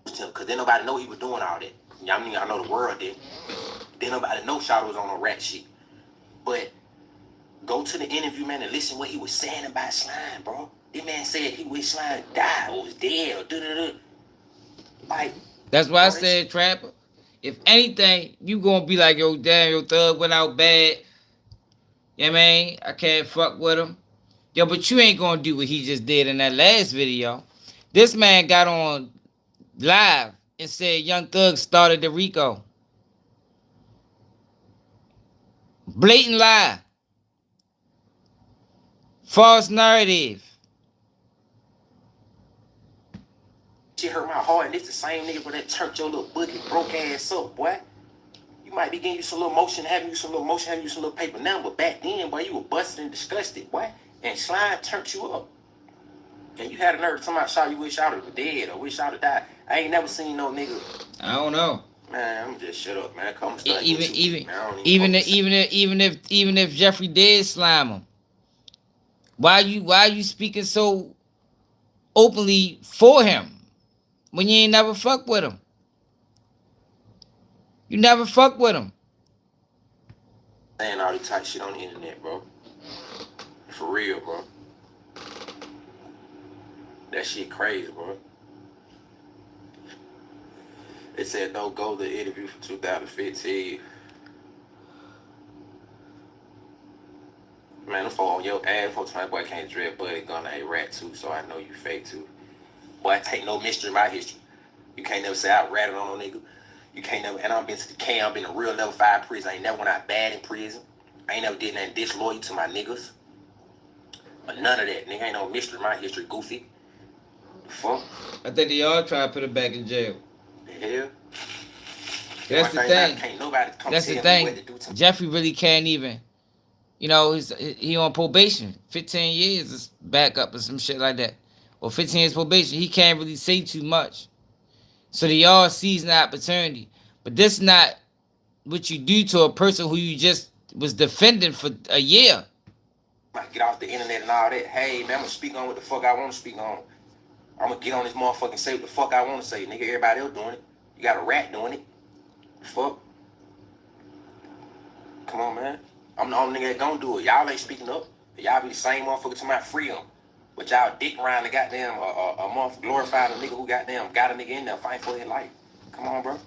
Because then nobody know he was doing all that. Y'all mean, I know the world did. Then nobody know Shadow was on a rat shit. But go to the interview, man, and listen what he was saying about Slime, bro. This man said he was Slime died or was dead or da-da-da. Like, that's why I said, Trapper, if anything, you gonna be like, yo, damn, your thug went out bad. You know what I mean? I can't fuck with him. Yo, but you ain't gonna do what he just did in that last video. This man got on live and said Young Thug started the RICO. Blatant lie. False narrative. Shit hurt my heart, and this the same nigga with that turned your little boogie broke ass up, boy. You might be getting you some little motion, having you some little motion, having you some little paper now, but back then, boy, you were busted and disgusted, boy. And slime turned you up. And you had a nerve to come outside, you wish I was dead or wish I would die. I ain't never seen no nigga. I don't know. Man, I'm just shut up, man. Come start Even if Jeffrey did slime him, why you speaking so openly for him when you ain't never fuck with him? You never fuck with him. Saying all the type shit on the internet, bro. For real, bro. That shit crazy, bro. It said don't go to the interview for 2015. Man, the phone on your ass for time, boy, can't dread buddy gonna a rat too, so I know you fake too. Boy, I take no mystery in my history. You can't never say I ratted on no nigga. You can't never, and I've been to the K, I've been a real level 5 prison. I ain't never went out bad in prison. I ain't never did nothing disloyal to my niggas. But none of that, nigga, ain't no mystery in my history, goofy. The fuck? I think they all try to put him back in jail. The hell? That's the thing. Can't nobody come That's the tell me thing. what to do to me. Jeffrey really can't even. You know, he on probation. 15 years is back up or some shit like that. Or 15 years probation. He can't really say too much. So they all seize an opportunity. But this not what you do to a person who you just was defending for a year. I get off the internet and all that. Hey, man, I'm gonna speak on what the fuck I want to speak on. I'm gonna get on this motherfucker and say what the fuck I want to say. Nigga, everybody else doing it. You got a rat doing it. Fuck. Come on, man. I'm the only nigga that gonna do it. Y'all ain't speaking up. Y'all be the same motherfucker to my freedom. But y'all dick around the goddamn a month glorified a nigga who goddamn got a nigga in there fighting for his life. Come on, bro.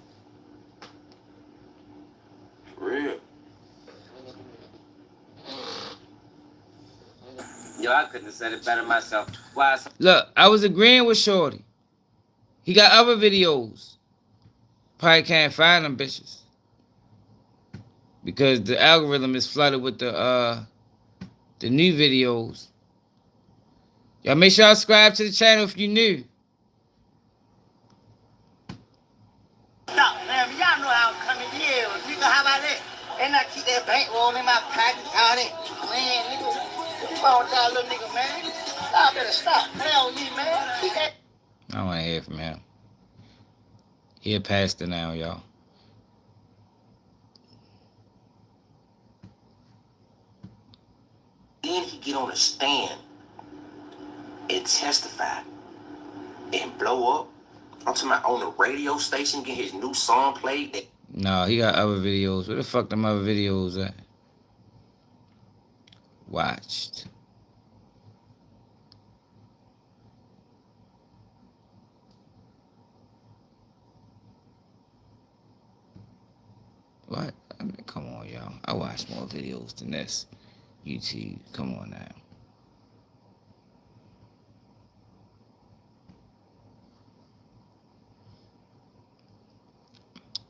For real. Yo, I couldn't have said it better myself. Why? Look, I was agreeing with Shorty. He got other videos. Probably can't find them bitches. Because the algorithm is flooded with the new videos. Y'all make sure y'all subscribe to the channel if you new. Stop, man. Y'all know how I'm coming here. Nigga, how about that? And I keep that bankroll in my pocket, all that. Man, nigga, what's wrong with y'all little nigga, man? Y'all better stop playing with me, man. Keep that. I don't want to hear from him. He a pastor now, y'all. Then he get on the stand and testify and blow up. I'm talking about on the radio station, get his new song played. No, he got other videos. Where the fuck them other videos at? Watched. What? I mean, come on, y'all. I watch more videos than this. YouTube, come on now.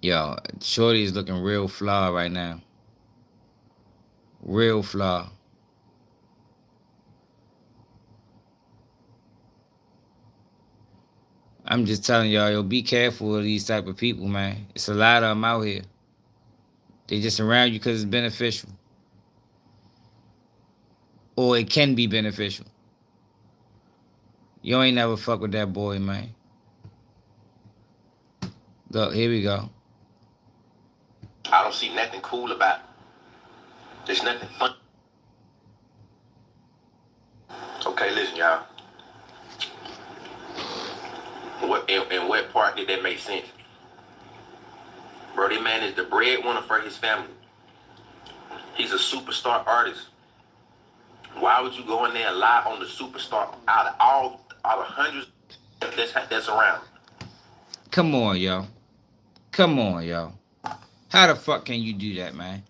Yo, Shorty is looking real fly right now. Real fly. I'm just telling y'all, yo, be careful of these type of people, man. It's a lot of them out here. They just around you because it's beneficial. Or it can be beneficial. You ain't never fuck with that boy, man. Look, here we go. I don't see nothing cool about it. There's nothing fun. Okay, listen, y'all. In what part did that make sense? Bro, this man is the breadwinner for his family. He's a superstar artist. Why would you go in there and lie on the superstar out of hundreds that's around? Come on, yo. Come on, yo. How the fuck can you do that, man?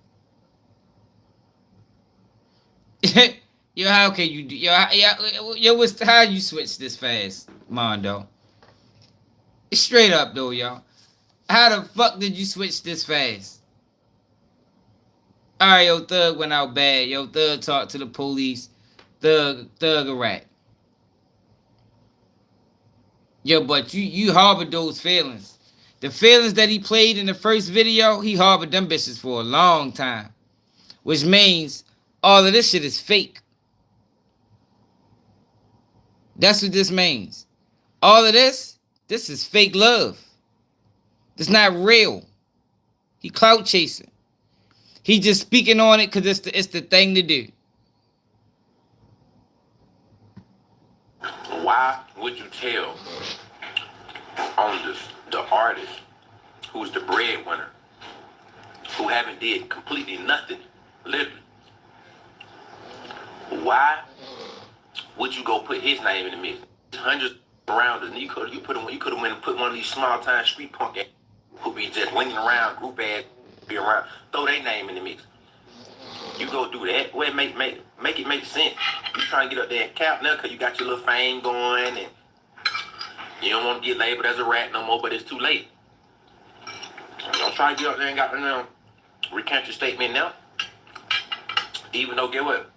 Yo, how can you do? Yo, how you switch this fast, Mondo? Straight up though, y'all. How the fuck did you switch this fast? Alright, yo, Thug went out bad. Yo, Thug talked to the police. thug rat. Yo, but you harbored those feelings. The feelings that he played in the first video, he harbored them bitches for a long time. Which means all of this shit is fake. That's what this means. All of this is fake love. It's not real. He clout chasing. He just speaking on it because it's the thing to do. Why would you tell on the artist who's the breadwinner, who haven't did completely nothing, literally? Why would you go put his name in the mix? Hundreds around us. You could have went and put one of these small time street punk ass who be just linking around, group ass, be around, throw their name in the mix. You go do that. Well, make it make sense. You trying to get up there and cap now because you got your little fame going and you don't want to get labeled as a rat no more, but it's too late. Don't try to get up there and got recant your statement now. Even though, get what?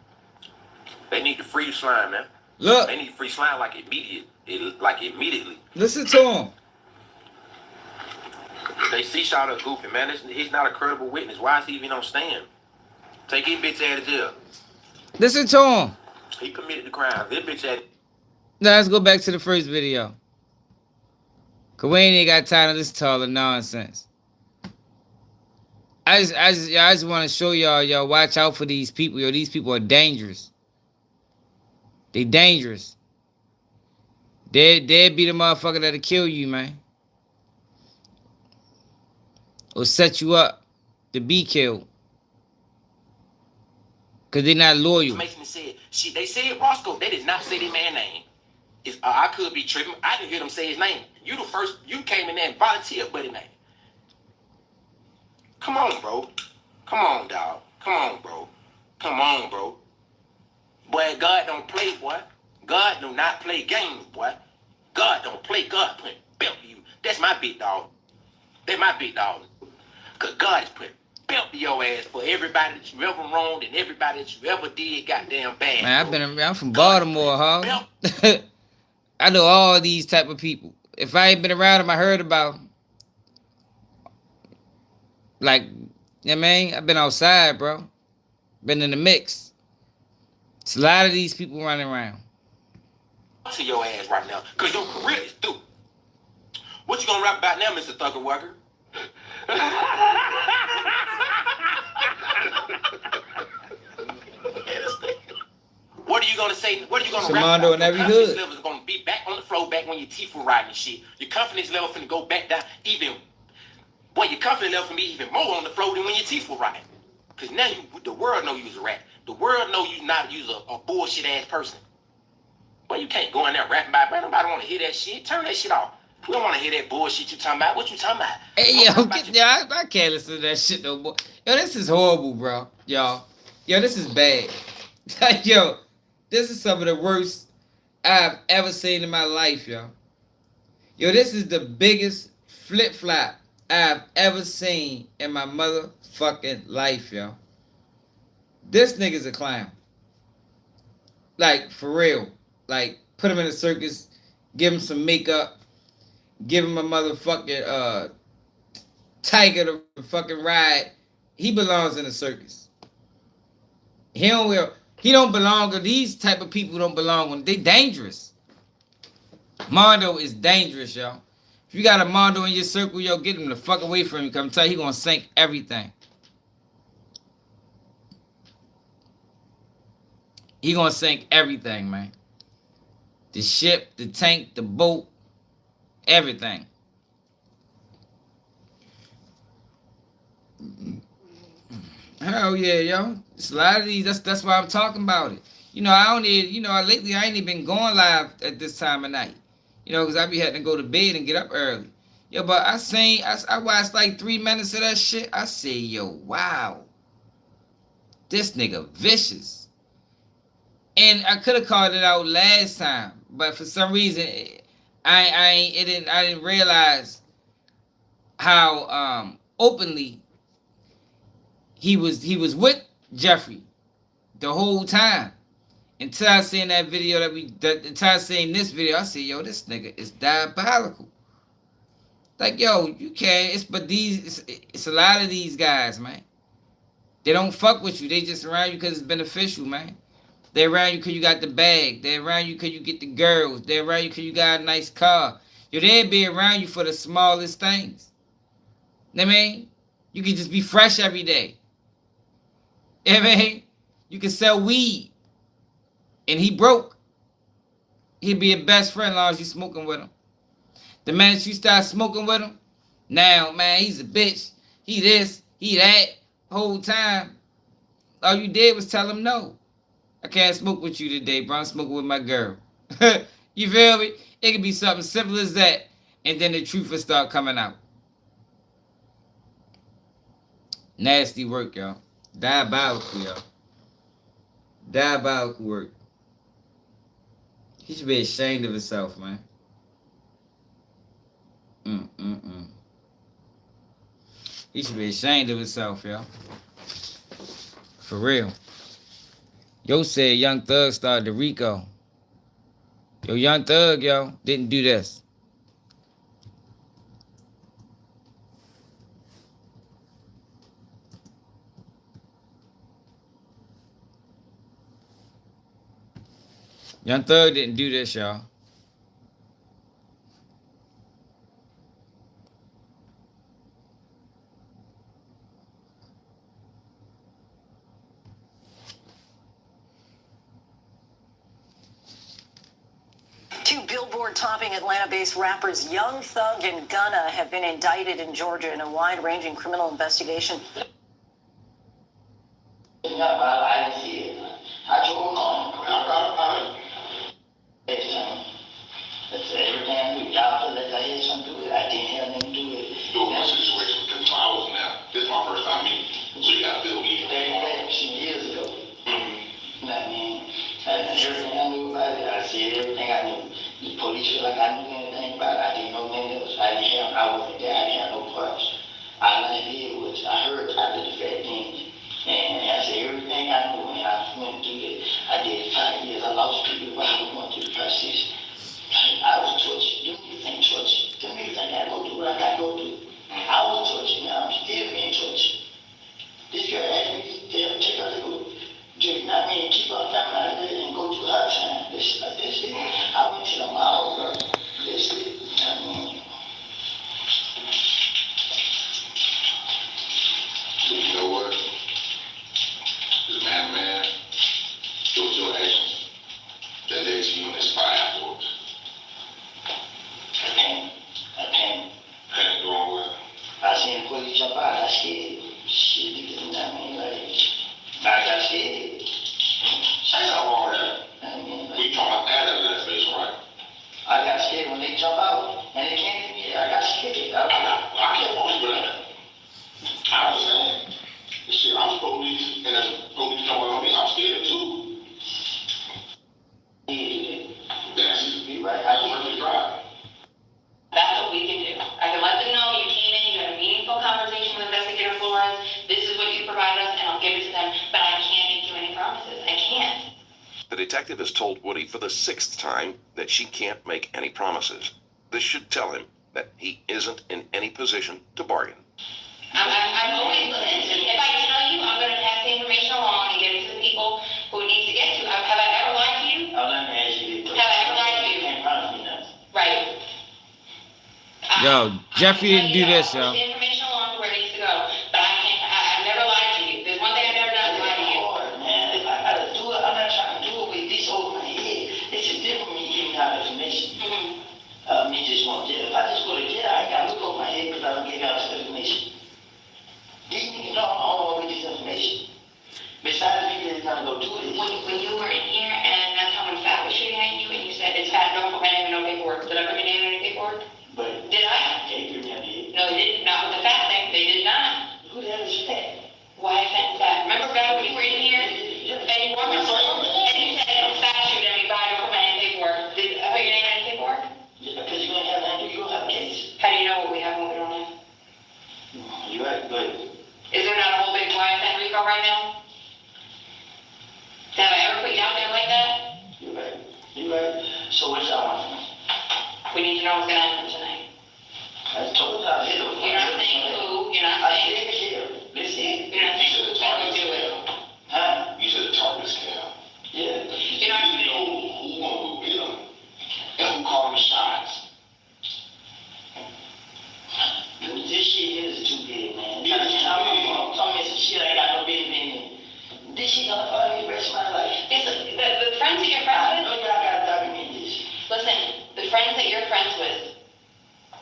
They need to free Slime, man. Look. They need to free Slime like immediately. Listen to him. They see Shot up goofy, man. He's not a credible witness. Why is he even on stand? Take his bitch out of jail. Listen to him. He committed the crime. This bitch had. Now let's go back to the first video. Cause we ain't got time to listen to all the nonsense. I just want to show y'all watch out for these people. Yo, these people are dangerous. They dangerous. They'd be the motherfucker that'll kill you, man. Or set you up to be killed. Cause they're not loyal. They said Roscoe. They did not say their man name. I could be tripping. I didn't hear them say his name. You came in there and volunteered buddy name. Come on, bro. Come on, dog. Come on, bro. Come on, bro. Boy, God don't play, boy. God do not play games, boy. God don't play. God put belt to you. That's my big dog. That's my big dog. Cause God is putting belt to your ass for everybody that you ever wronged and everybody that you ever did goddamn bad. Man, I'm from Baltimore, huh? I know all these type of people. If I ain't been around them, I heard about them. Like, you know what I mean? I've been outside, bro. Been in the mix. It's a lot of these people running around. To your ass right now, cause your career is through. What you gonna rap about now, Mr. Thugger Walker? What are you gonna say? What are you gonna Ysl rap Mondo about? in every Your confidence hood. level is gonna be back on the floor, back when your teeth were riding and shit. Your confidence level finna go back down even. Boy, your confidence level can be even more on the floor than when your teeth were riding. Cause now the world know you's a rat. The world know you not use a bullshit ass person. But you can't go in there rapping about it. Nobody want to hear that shit. Turn that shit off. We don't want to hear that bullshit you talking about. What you talking about? Hey, I can't listen to that shit no more. Yo, this is horrible, bro. Y'all. Yo, this is bad. Yo, this is some of the worst I've ever seen in my life, yo. Yo, this is the biggest flip-flop I've ever seen in my motherfucking life, yo. This nigga's a clown. Like, for real. Like, put him in a circus, give him some makeup, give him a motherfucking tiger to fucking ride. He belongs in a circus. He don't belong, or these type of people don't belong when they dangerous. Mondo is dangerous, yo. If you got a Mondo in your circle, yo, get him the fuck away from you. Cause I'm telling you, he gonna sink everything. He gonna sink everything, man. The ship, the tank, the boat, everything. Hell yeah, yo. It's a lot of these. That's why I'm talking about it. You know, lately I ain't even been going live at this time of night. You know, because I be having to go to bed and get up early. Yo, but I watched like 3 minutes of that shit. I say, yo, wow. This nigga vicious. And I could have called it out last time, but for some reason, I didn't realize how openly he was with Jeffrey the whole time, Until I seen that video until I seen this video, I said, yo, this nigga is diabolical. Like, yo, you can't. It's a lot of these guys, man. They don't fuck with you. They just around you because it's beneficial, man. They around you because you got the bag. They around you because you get the girls. They around you because you got a nice car. Yo, they'll be around you for the smallest things. You know what I mean? You can just be fresh every day. You know what I mean? You can sell weed. And he broke. He'd be your best friend as long as you smoking with him. The minute you start smoking with him, now, man, he's a bitch. He this, he that. Whole time, all you did was tell him no. I can't smoke with you today, bro. I'm smoking with my girl. You feel me? It could be something simple as that. And then the truth will start coming out. Nasty work, y'all. Diabolical, y'all. Diabolical work. He should be ashamed of himself, man. He should be ashamed of himself, y'all. For real. Yo said Young Thug started the RICO. Yo, Young Thug, yo, didn't do this. Young Thug didn't do this, y'all. Two Billboard-topping Atlanta-based rappers Young Thug and Gunna have been indicted in Georgia in a wide-ranging criminal investigation. I didn't see it. I drove on. That's everything I do. Y'all feel like I had something to do it. I didn't have nothing to do with it. No, my situation, because I wasn't there. This is my first time meeting. So you got to build me. That was some years ago. You know what I mean? And everything I knew about it, I said everything I knew. The police feel like I knew anything about it. I didn't know anything else. I wasn't there. I didn't have no parts. All I did was I heard about the fat things. And I said everything I knew, and I went through it. I did 5 years. I lost people while I was going through the process. I was tortured. Them niggas ain't tortured. Them niggas ain't gotta go through what I gotta go through. I was tortured. Now I'm still being tortured. This girl asked me to take her to go. You know what I mean? Keep her family out of there and go through her time. This like this shit. I went to the mall, bro. This shit. You know what I mean? You know what? This man, those your actions that led to you in this fire afterwards. I can't. Pain the wrong way. I seen the police jump out. I scared. Shit, you know what I mean? Like, I got scared. Say that wrong there. I mean, like, We talking about that space, right? I got scared when they jump out and they came to me. I got scared. I can't believe that. I understand. Shit, I'm police, and if police come on me, I'm scared too. That's Be right. that's where they drive. That's what we can do. I can let them know you came in, you had a meaningful conversation with investigator Flores, this is what you provide us, and I'll give it to them, but I can't make you any promises. I can't. The detective has told Woody for the 6th time that she can't make any promises. This should tell him that he isn't in any position to bargain. I'm always listen. If I tell you, I'm going to pass the information along and get it to the people who it needs to get to. Have I ever lied to you? I'll let me ask you this. Have I ever lied to you? You can't promise me nothing. Right. Yo, Jeffrey didn't do this, I'll yo. push the information along to where it needs to go, but I can't. I've never lied to you. There's one thing I've never done is lie to you. Hard, man. If I gotta do it, I'm not trying to do it with this over my head. This is different from me giving out information. Me just want jail. If I just go to jail, I ain't gotta look over my head because I don't give out this information. These niggas know I'm on with this information. Besides the people that's gonna go do this. When you were in here and that's how much fat was shooting at you and you said it's fat, don't put my name in no paperwork. Did I put your name in any paperwork? But Did I? can't give me a head. No, you didn't. Not with the right. So what y'all want? We need to know what's gonna happen tonight. I told y'all, hit them. You're not saying who, you're not I saying, said here. Listen. you're not saying who's gonna do it. Huh? You should have talked this Cal. Yeah. You're not You know who gonna go get him and who called the shots. This shit here is too big, man. Yeah, it's too big. I'm talking some shit I ain't got no business in. This shit gonna follow me the rest of my life. The friends that you're I friends know with, y'all gotta document this. listen, the friends that you're friends with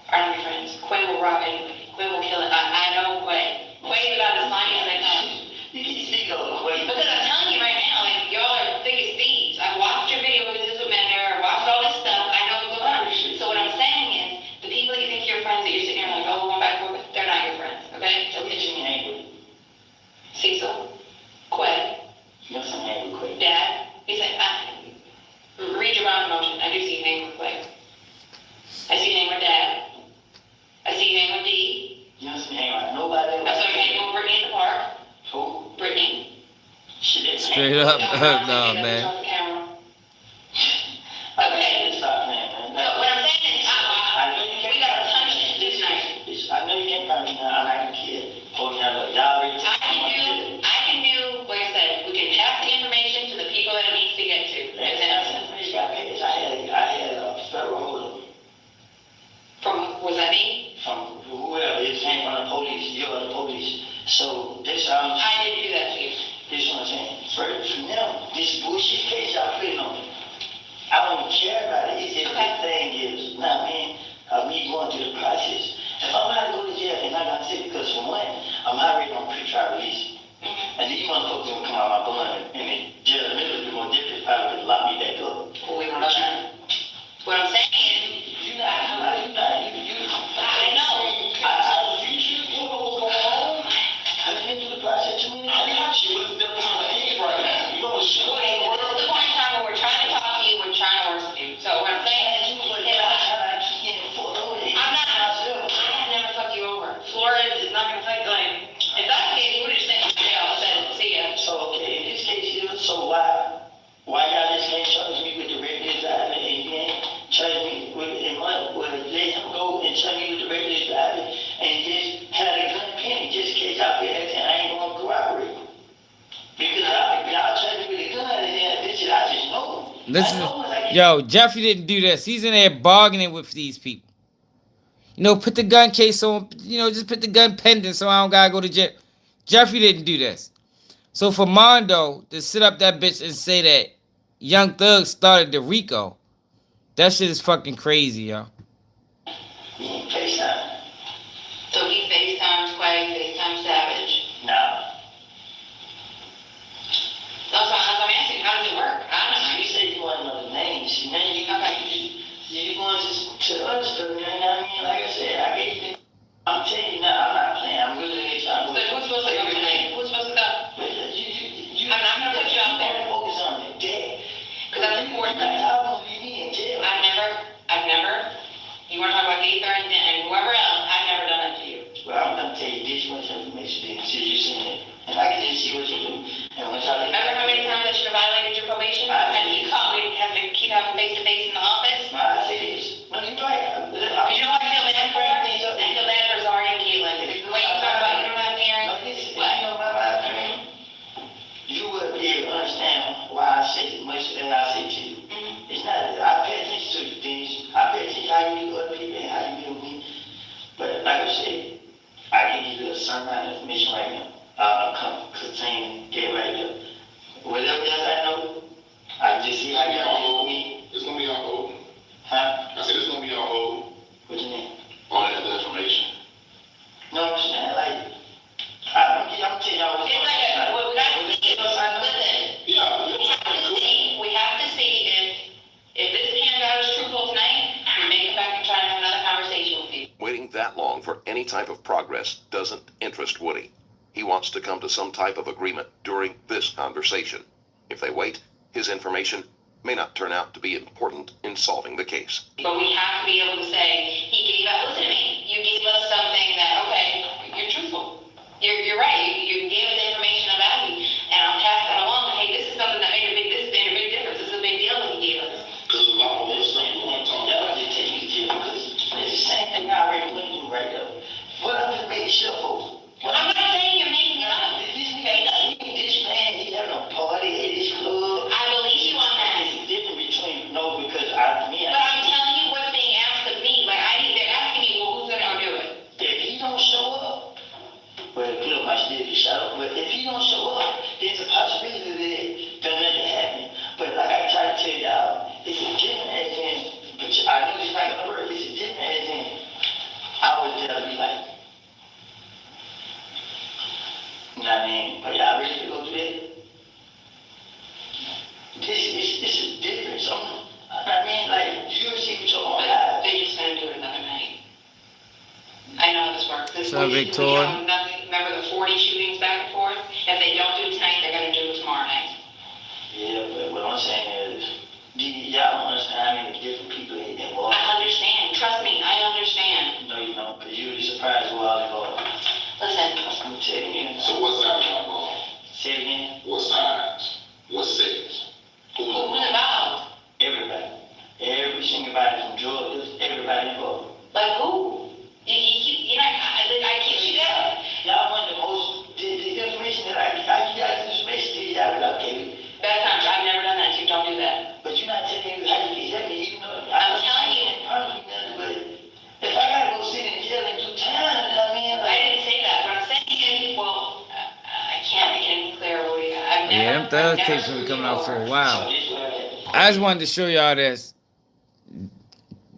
are not your friends. Quay will rob anybody. Quay will kill it. I know Quay. Quay's about as slimy as they come. You can see go away. Because I'm telling you right now, like, y'all are thick as thieves. I watched your video with this with Mander. I watched all this stuff. I know what's going on. So what I'm saying is, the people that you think are your friends that you're sitting here like, oh, we're going back and forth, they're not your friends, okay? Tell me you ain't with. Cecil, Quay, Yes, I'm angry quick. Dad. He said, read your mouth motion. I do see your name with Quay. I see your name with Dad. I see your name with D. Yes, I'm angry. Nobody else. I saw your name with Brittany in the park. Who? Brittany. Shit, that's Straight up. No, man. Okay. Stop, man. So what I'm saying is, I know you can't. we got a ton of shit this night. I know you can't find me now. I'm not gonna kid. Hold me out. Y'all already I can do, like I said, we can pass the information to the people that it needs to get to. I had a federal hold From, was that me? from whoever. It came from the police. You're the police. So this I didn't do that to you. this what I'm saying. For now, this bullshit case y'all putting on me. I don't care about it. It's just the thing is, now man, me going through the process. If I'm not to go to jail, and I got sick because for one, I'm already on pretrial release. And these motherfuckers gonna come out my blunt and in jail in the middle of the more different probably lock me back up. Well, we don't know that. What I'm saying is, You know, I know. You should know what's going on. I've been through the process too many I got times. you. It's the time of age right now. You know what shit. okay, this is the point in time where we're trying to talk to you, we're trying to work with you. So what I'm saying is, I have never fucked you over. Flores is not gonna fuck, like, if that's the case, you would've just sent me to jail and said, see ya. So, okay, in this case here, so why y'all just can't charge me with the regular driving and you ain't charge me with let him go and charge me with the regular driving and just have a gun penny just in case y'all feel like I ain't gonna cooperate. Because y'all charge me with a gun and then this shit, I just know. Yo, Jeffrey didn't do this. He's in there bargaining with these people. You know, put the gun case on, just put the gun pendant so I don't gotta go to jail. Jeffrey didn't do this. So for Mondo to sit up that bitch and say that Young Thug started the RICO, that shit is fucking crazy, yo. FaceTime. So he FaceTimes Quay, FaceTimes Savage. No. That's why I'm asking, how does it work? I don't know. You say you want another name. See, man, you going to other stuff, you know what I mean? Like I said, I gave you. I'm telling you now, I'm not playing. I'm really trying to. But who's supposed to go tonight? Who's supposed to go? I'm not gonna put you out there. Focus on the dead. Because that's important. I won't be me in jail. I've never, you wanna talk about Gaither and whoever else, I've never done that to you. Well, I'm gonna tell you this much information until you see it. And I can just see what you do. And once I Remember how many times I should have violated your probation? And you caught me having to keep having face-to-face in the office? I say this. Well, you're right. You know what I feel bad for? I feel bad for Zari and Caitlin. The way you talk about you don't have parents. You would be able to understand why I say as much as I say to you. It's not, I pay attention to the things. I pay attention to how you do other people and how you do me. But like I said, I can give you a certain amount of information right now. Come, contain, get right here. Whatever else I know, I just see how you do me. It's gonna be on hold. Huh? I said it's gonna be on hold. What you mean? All that other information. No, I'm saying, like, I'm telling y'all what's It's like, we got to see, listen. Yeah. We have to see if this pans out as truthful tonight, we may come back and try and have another conversation with you. Waiting that long for any type of progress doesn't interest Woody. He wants to come to some type of agreement during this conversation. If they wait, his information may not turn out to be important in solving the case. But we have to be able to say, he gave us, listen to me, you gave us something that, okay, you're truthful. You're right, you gave us the information of value, and I'll pass that along, hey, this is something that made a big difference, this is a big deal that he gave us. Because This is different. So, I mean, like, you see with your own eyes. They just gonna do it another night. I know how this works. This So, Victoria. Remember the 40 shootings back and forth? If they don't do it tonight, they're gonna do it tomorrow night. Yeah, but what I'm saying is, y'all don't understand how many different people involved. I understand. Trust me, I understand. No, you don't, because you'd be surprised who all involved. Listen. I'm telling you. So what side are you on? Say it again. What sides? What sectors? Who's Who's involved? Everybody. Every single body from Georgia, everybody involved. Like who? I can't you that. Y'all want the most, the information that I got this information to y'all without giving. Bad country, I've never done that, so don't do that. But you're not telling me how you get that, even though I'm telling you. But if I gotta go sit in jail and do time, I mean, I didn't say that. What I'm saying is, well, I can't make it any clearer, Woody. Yeah, them thug tapes been coming out for a while. I just wanted to show y'all this.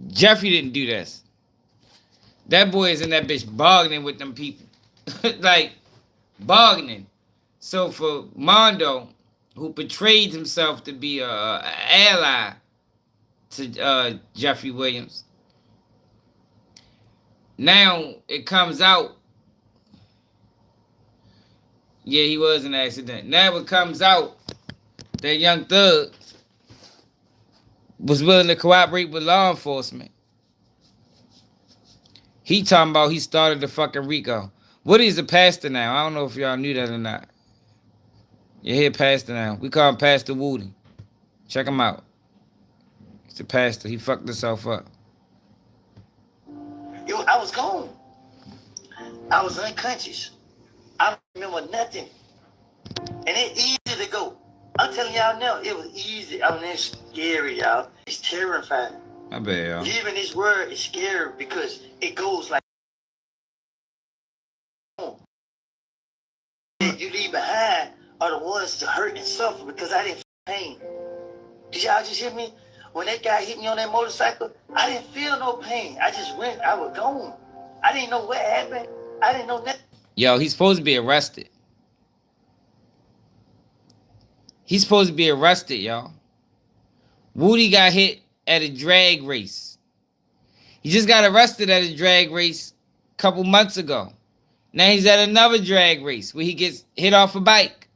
Jeffrey didn't do this. That boy is in that bitch bargaining with them people. Like, bargaining. So for Mondo, who portrayed himself to be a ally to Jeffrey Williams, now it comes out. Yeah, he was an accident. Now it comes out that Young Thug was willing to cooperate with law enforcement. He talking about he started the fucking RICO. Woody's a pastor now. I don't know if y'all knew that or not. You're here, pastor now. We call him Pastor Woody. Check him out. He's a pastor. He fucked himself up. Yo, I was gone. I was unconscious. I don't remember nothing. And it's easy to go. I'm telling y'all now, it was easy. I mean, it's scary, y'all. It's terrifying. I bet, y'all. Living this world is scary because it goes like you leave behind are the ones to hurt and suffer because I didn't feel pain. Did y'all just hear me? When that guy hit me on that motorcycle, I didn't feel no pain. I just went, I was gone. I didn't know what happened. I didn't know nothing. Yo, he's supposed to be arrested. He's supposed to be arrested, y'all. Woody got hit at a drag race. He just got arrested at a drag race a couple months ago. Now he's at another drag race where he gets hit off a bike.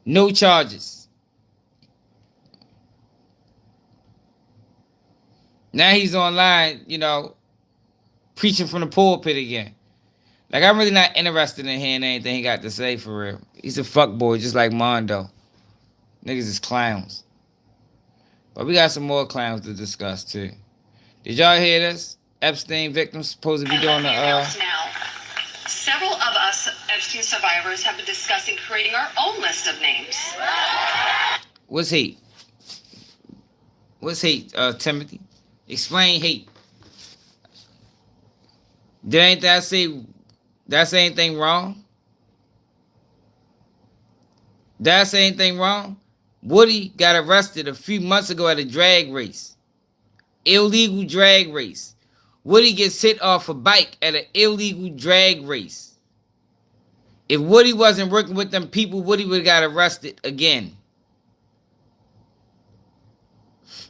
No charges. Now he's online, you know, preaching from the pulpit again. Like, I'm really not interested in hearing anything he got to say for real. He's a fuckboy just like Mondo. Niggas is clowns. But we got some more clowns to discuss too. Did y'all hear this? Epstein victims supposed to be doing the Now, several of us Epstein survivors have been discussing creating our own list of names. What's hate? What's hate, Timothy? Explain hate. Did that say that's anything wrong? Did I say anything wrong? Woody got arrested a few months ago at a drag race. Illegal drag race. Woody gets hit off a bike at an illegal drag race. If Woody wasn't working with them people, Woody would have got arrested again.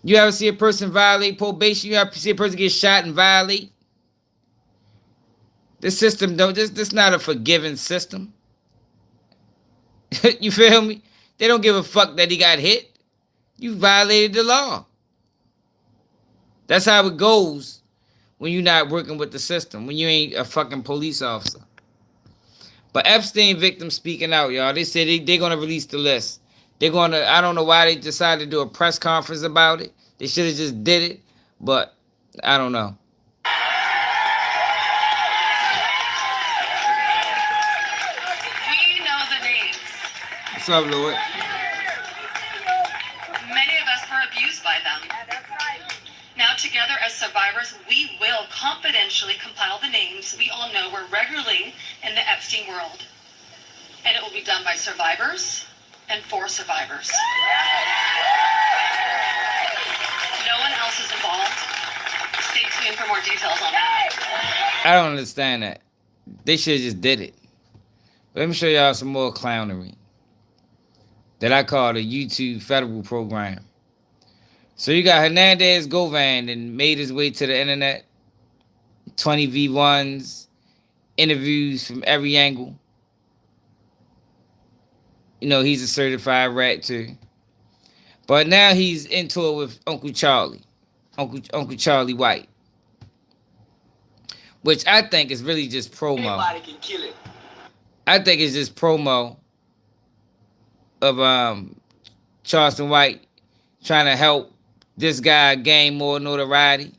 You ever see a person violate probation? You ever see a person get shot and violate? This system don't. This not a forgiving system. You feel me? They don't give a fuck that he got hit. You violated the law. That's how it goes when you're not working with the system, when you ain't a fucking police officer. But Epstein victims speaking out, y'all. They said they're going to release the list. They're going to, I don't know why they decided to do a press conference about it. They should have just did it, but I don't know. We know the names. What's up, Lord? Many of us were abused by them. Now, together as survivors, we will confidentially compile the names we all know were regularly in the Epstein world. And it will be done by survivors and for survivors. No one else is involved. Stay tuned for more details on that. I don't understand that. They should have just did it. Let me show y'all some more clownery. that I call the YouTube federal program. So you got Hernandez Govan and made his way to the internet. 20 V1s, interviews from every angle. You know, he's a certified rat too. But now he's into it with Uncle Charlie. Uncle Charlie White. Which I think is really just promo. Anybody can kill it. I think it's just promo of Charleston White trying to help this guy gain more notoriety.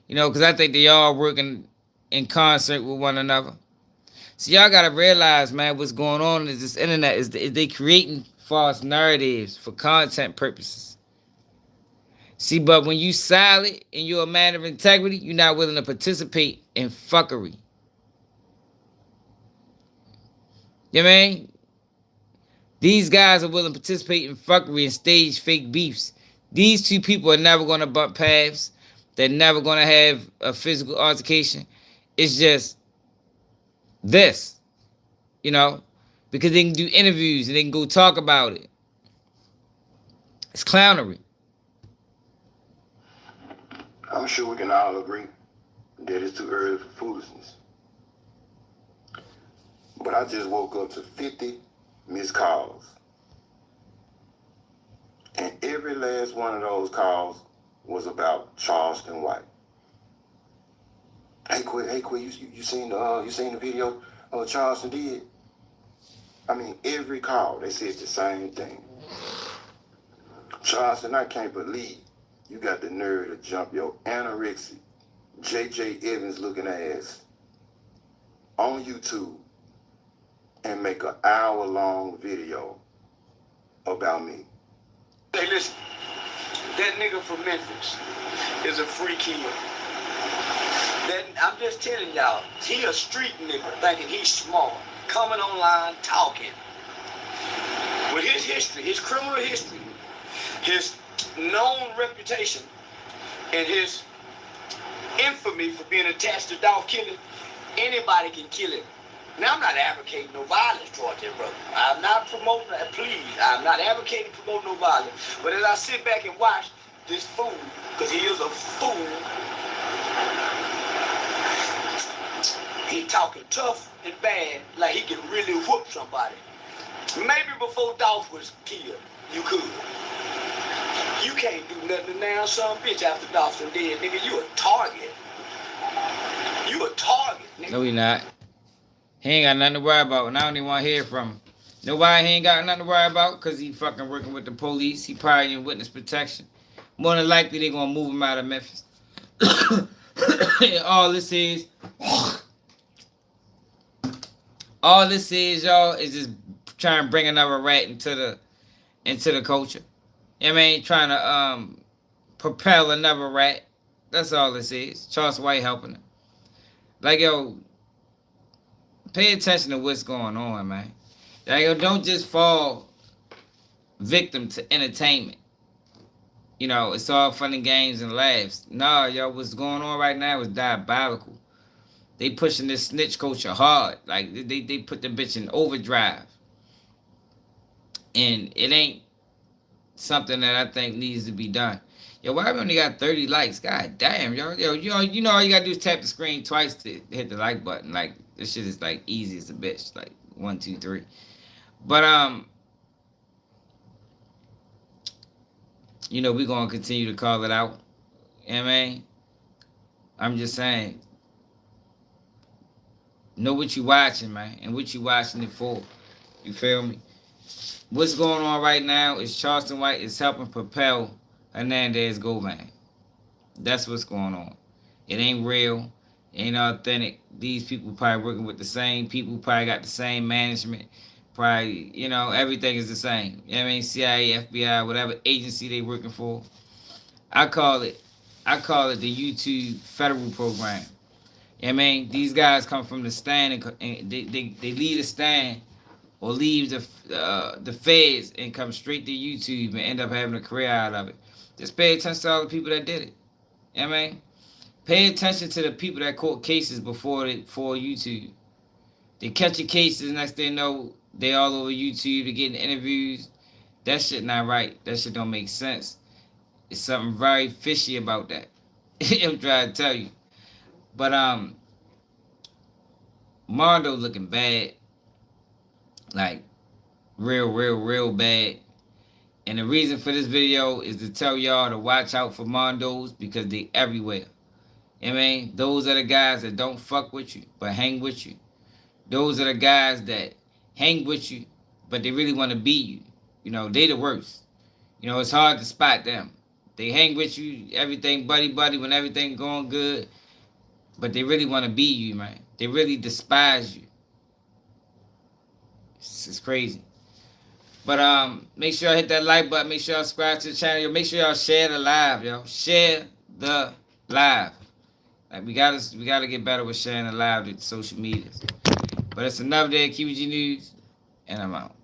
You know, because I think they all working in concert with one another. So y'all got to realize, man, what's going on is this internet is they creating false narratives for content purposes. See, but when you silent and you're a man of integrity, you're not willing to participate in fuckery. You know what I mean? These guys are willing to participate in fuckery and stage fake beefs. These two people are never going to bump paths. They're never going to have a physical altercation. It's just this, you know, because they can do interviews and they can go talk about it. It's clownery. I'm sure we can all agree that it's too early for foolishness. But I just woke up to 50 missed calls. And every last one of those calls was about Charleston White. Hey, Quit, you seen the video Charleston did? I mean, every call, they said the same thing. Charleston, I can't believe you got the nerve to jump your anorexic, J.J. Evans looking ass on YouTube and make an hour-long video about me. Hey, listen, that nigga from Memphis is a free kid. I'm just telling y'all, he a street nigga thinking he's smart, coming online talking. With his history, his criminal history, his known reputation, and his infamy for being attached to Dolph killing, anybody can kill him. Now, I'm not advocating no violence towards him, brother. I'm not promoting that, please. I'm not advocating promoting no violence. But as I sit back and watch this fool, because he is a fool, he talking tough and bad, like he can really whoop somebody. Maybe before Dolph was killed, you could. You can't do nothing now, son, bitch, after Dolph's dead, nigga. You a target. You a target, nigga. No, he not. He ain't got nothing to worry about, and I don't even want to hear from him. Nobody he ain't got nothing to worry about because he fucking working with the police. He probably in witness protection. More than likely, they going to move him out of Memphis. All this is, y'all, is just trying to bring another rat into the culture. You know what I mean? Trying to propel another rat. That's all this is. Charleston White helping him. Like, yo, pay attention to what's going on, man. Like, yo, don't just fall victim to entertainment. You know, it's all fun and games and laughs. Nah, yo, what's going on right now is diabolical. They pushing this snitch culture hard. Like, they put the bitch in overdrive. And it ain't something that I think needs to be done. Yo, why we only got 30 likes? God damn, yo, you know all you gotta do is tap the screen twice to hit the like button. Like, this shit is like easy as a bitch. Like 1, 2, 3. But you know, we gonna continue to call it out. You know what I mean? I'm just saying, know what you watching, man, and what you watching it for. You feel me? What's going on right now is Charleston White is helping propel Hernandez Govan. That's what's going on. It ain't real. It ain't authentic. These people probably working with the same people, probably got the same management. Probably, you know, everything is the same. You know what I mean? CIA, FBI, whatever agency they working for. I call it the YouTube federal program. You know what I mean? These guys come from the stand and they leave the stand or leave the feds and come straight to YouTube and end up having a career out of it. Just pay attention to all the people that did it. You know what I mean? Pay attention to the people that caught cases before YouTube. They catch your cases, next thing you know, they all over YouTube, they're getting interviews. That shit not right. That shit don't make sense. It's something very fishy about that. I'm trying to tell you. But Mondo looking bad. Like real bad. And the reason for this video is to tell y'all to watch out for Mondos because they everywhere. You know what I mean? Those are the guys that don't fuck with you, but hang with you. Those are the guys that hang with you, but they really want to be you. You know, they the worst. You know, it's hard to spot them. They hang with you, everything buddy when everything going good, but they really want to be you, man. They really despise you. It's crazy. But make sure y'all hit that like button. Make sure y'all subscribe to the channel. Yo, make sure y'all share the live, yo. Share the live. Like we gotta get better with sharing the live to social medias. But it's another day of QBG News, and I'm out.